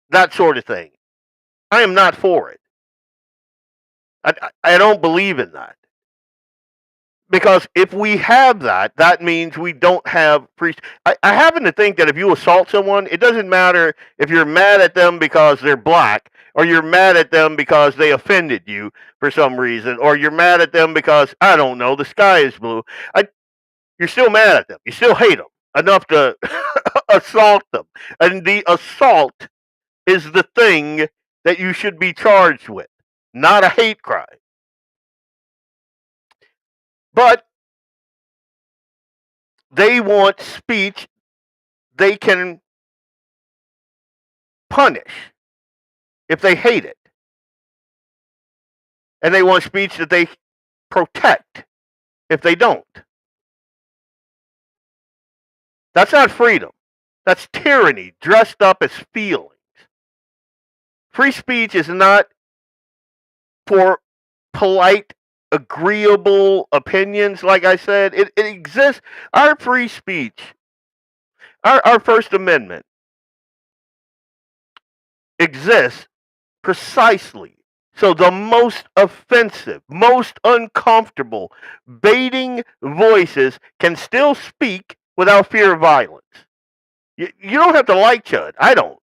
that sort of thing. I am not for it. I don't believe in that. Because if we have that, that means we don't have free. I happen to think that if you assault someone, it doesn't matter if you're mad at them because they're black, or you're mad at them because they offended you for some reason, or you're mad at them because, I don't know, the sky is blue. You're still mad at them. You still hate them enough to assault them. And the assault is the thing that you should be charged with, not a hate crime. But they want speech they can punish if they hate it. And they want speech that they protect if they don't. That's not freedom. That's tyranny dressed up as feelings. Free speech is not for polite agreeable opinions, like I said. It exists. Our free speech, our First Amendment exists precisely so the most offensive, most uncomfortable, baiting voices can still speak without fear of violence. You don't have to like Chud. I don't.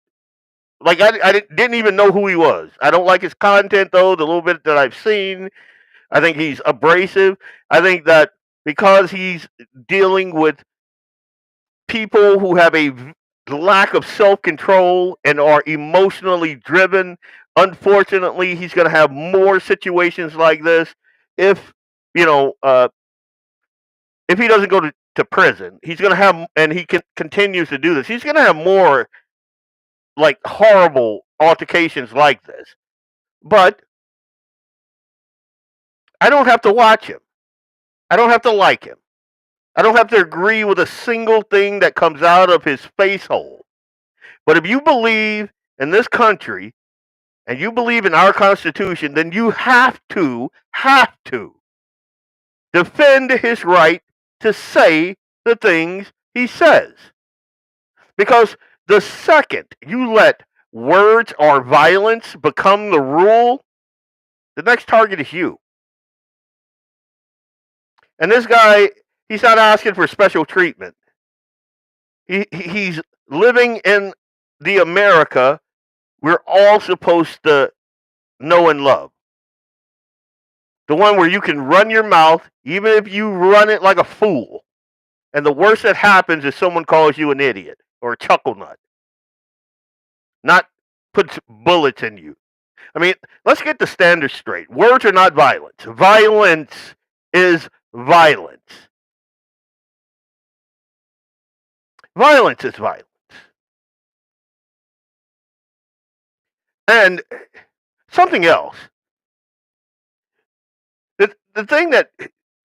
Like, I didn't even know who he was. I don't like his content, though, the little bit that I've seen. I think he's abrasive. I think that because he's dealing with people who have a lack of self-control and are emotionally driven, unfortunately, he's going to have more situations like this if, you know, if he doesn't go to prison. He's going to have, and he continues to do this, he's going to have more, like, horrible altercations like this. But I don't have to watch him. I don't have to like him. I don't have to agree with a single thing that comes out of his face hole. But if you believe in this country and you believe in our Constitution, then you have to defend his right to say the things he says. Because the second you let words or violence become the rule, the next target is you. And this guy, he's not asking for special treatment. He's living in the America we're all supposed to know and love. The one where you can run your mouth, even if you run it like a fool. And the worst that happens is someone calls you an idiot or a chuckle nut. Not puts bullets in you. I mean, let's get the standards straight. Words are not violence. Violence is violence. Violence is violence. And something else. The thing that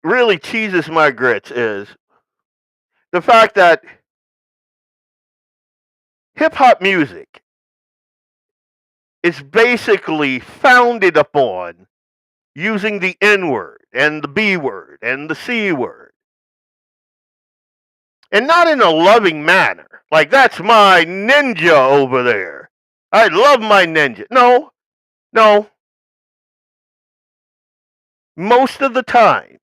really cheeses my grits is the fact that hip-hop music is basically founded upon using the N-word and the B-word and the C-word. And not in a loving manner. Like, that's my ninja over there. I love my ninja. No. Most of the time,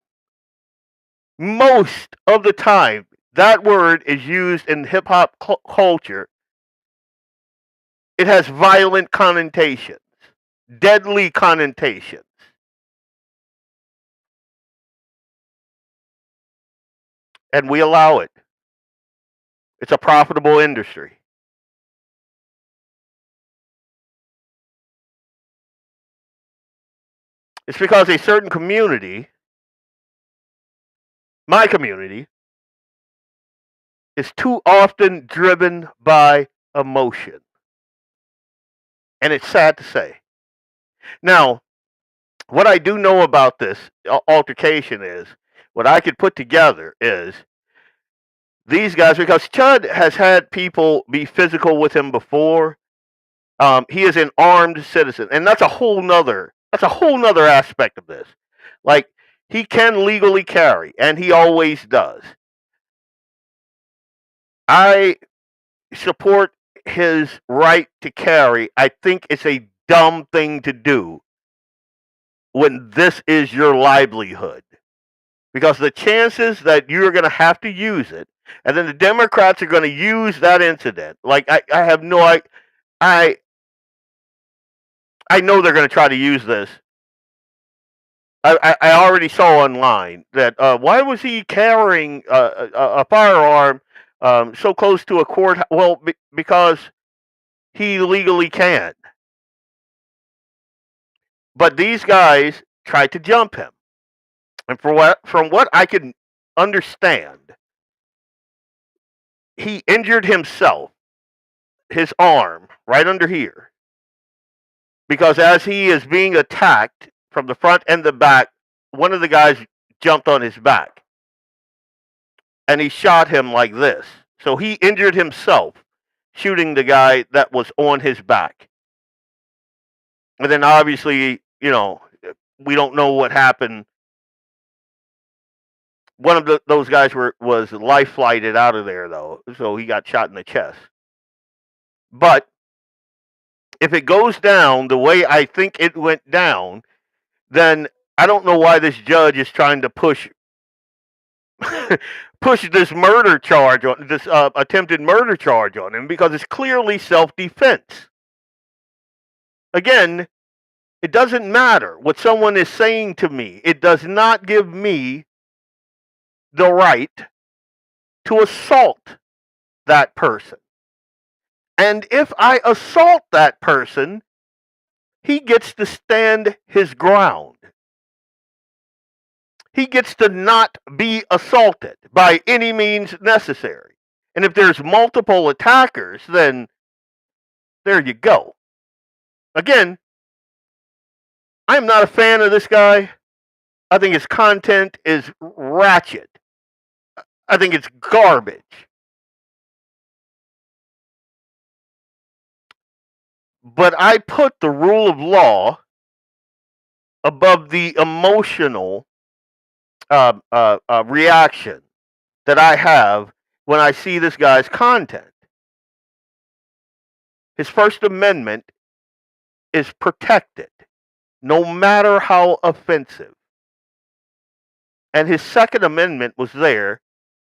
that word is used in hip-hop culture. It has violent connotations, deadly connotations. And we allow it. It's a profitable industry. It's because a certain community, my community, is too often driven by emotion. And it's sad to say. Now, what I do know about this altercation is, what I could put together is, these guys, because Chud has had people be physical with him before, he is an armed citizen. And that's a whole nother aspect of this. Like, he can legally carry, and he always does. I support his right to carry. I think it's a dumb thing to do when this is your livelihood. Because the chances that you're going to have to use it, and then the Democrats are going to use that incident. Like, I have no idea. I know they're going to try to use this. I already saw online that why was he carrying a firearm so close to a court? Well, because he legally can. But these guys tried to jump him, and from what I can understand, he injured himself, his arm right under here, because as he is being attacked from the front and the back, one of the guys jumped on his back, and he shot him like this. So he injured himself shooting the guy that was on his back. And then obviously, we don't know what happened one of those guys was life flighted out of there, though, so he got shot in the chest. But if it goes down the way I think it went down, then I don't know why this judge is trying to push this murder charge on this attempted murder charge on him, because it's clearly self-defense. Again, it doesn't matter what someone is saying to me. It does not give me the right to assault that person. And if I assault that person, he gets to stand his ground. He gets to not be assaulted by any means necessary. And if there's multiple attackers, then there you go. Again, I'm not a fan of this guy. I think his content is ratchet. I think it's garbage. But I put the rule of law above the emotional reaction that I have when I see this guy's content. His First Amendment is protected, no matter how offensive. And his Second Amendment was there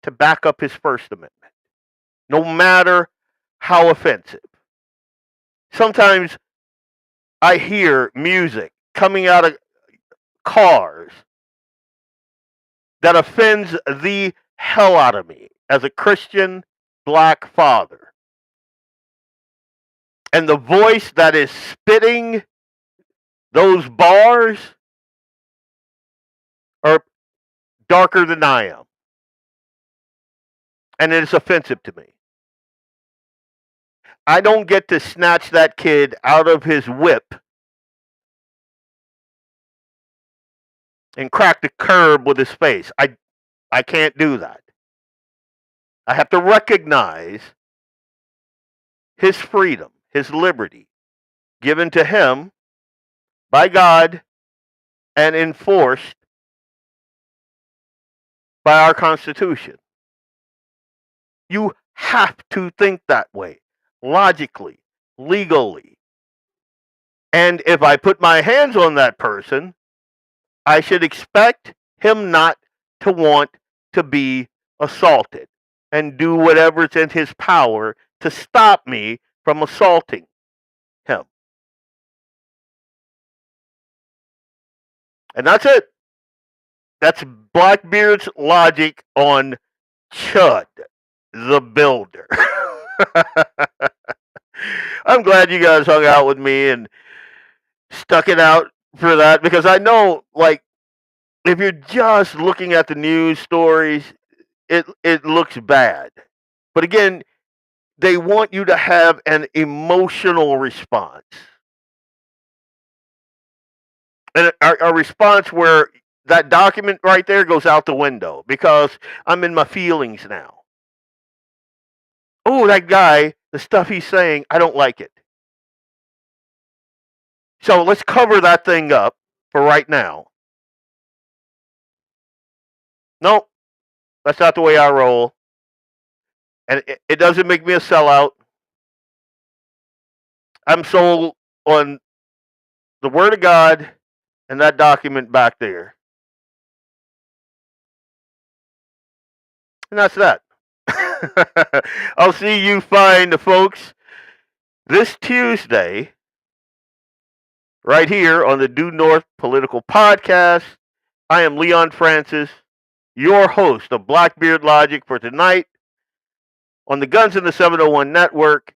to back up his First Amendment, no matter how offensive. Sometimes I hear music coming out of cars that offends the hell out of me as a Christian black father. And the voice that is spitting those bars are darker than I am. And it is offensive to me. I don't get to snatch that kid out of his whip and crack the curb with his face. I can't do that. I have to recognize his freedom, his liberty, given to him by God and enforced by our Constitution. You have to think that way, logically, legally. And if I put my hands on that person, I should expect him not to want to be assaulted and do whatever's in his power to stop me from assaulting him. And that's it. That's Blackbeard's logic on Chud, the Builder. I'm glad you guys hung out with me and stuck it out for that, because I know, like, if you're just looking at the news stories, it looks bad. But again, they want you to have an emotional response. And a response where that document right there goes out the window because I'm in my feelings now. Oh, that guy, the stuff he's saying, I don't like it. So let's cover that thing up for right now. Nope, that's not the way I roll. And it doesn't make me a sellout. I'm sold on the Word of God and that document back there. And that's that. I'll see you fine, folks, this Tuesday, right here on the Due North Political Podcast. I am Leon Francis, your host of Blackbeard Logic for tonight on the Guns in the 701 Network.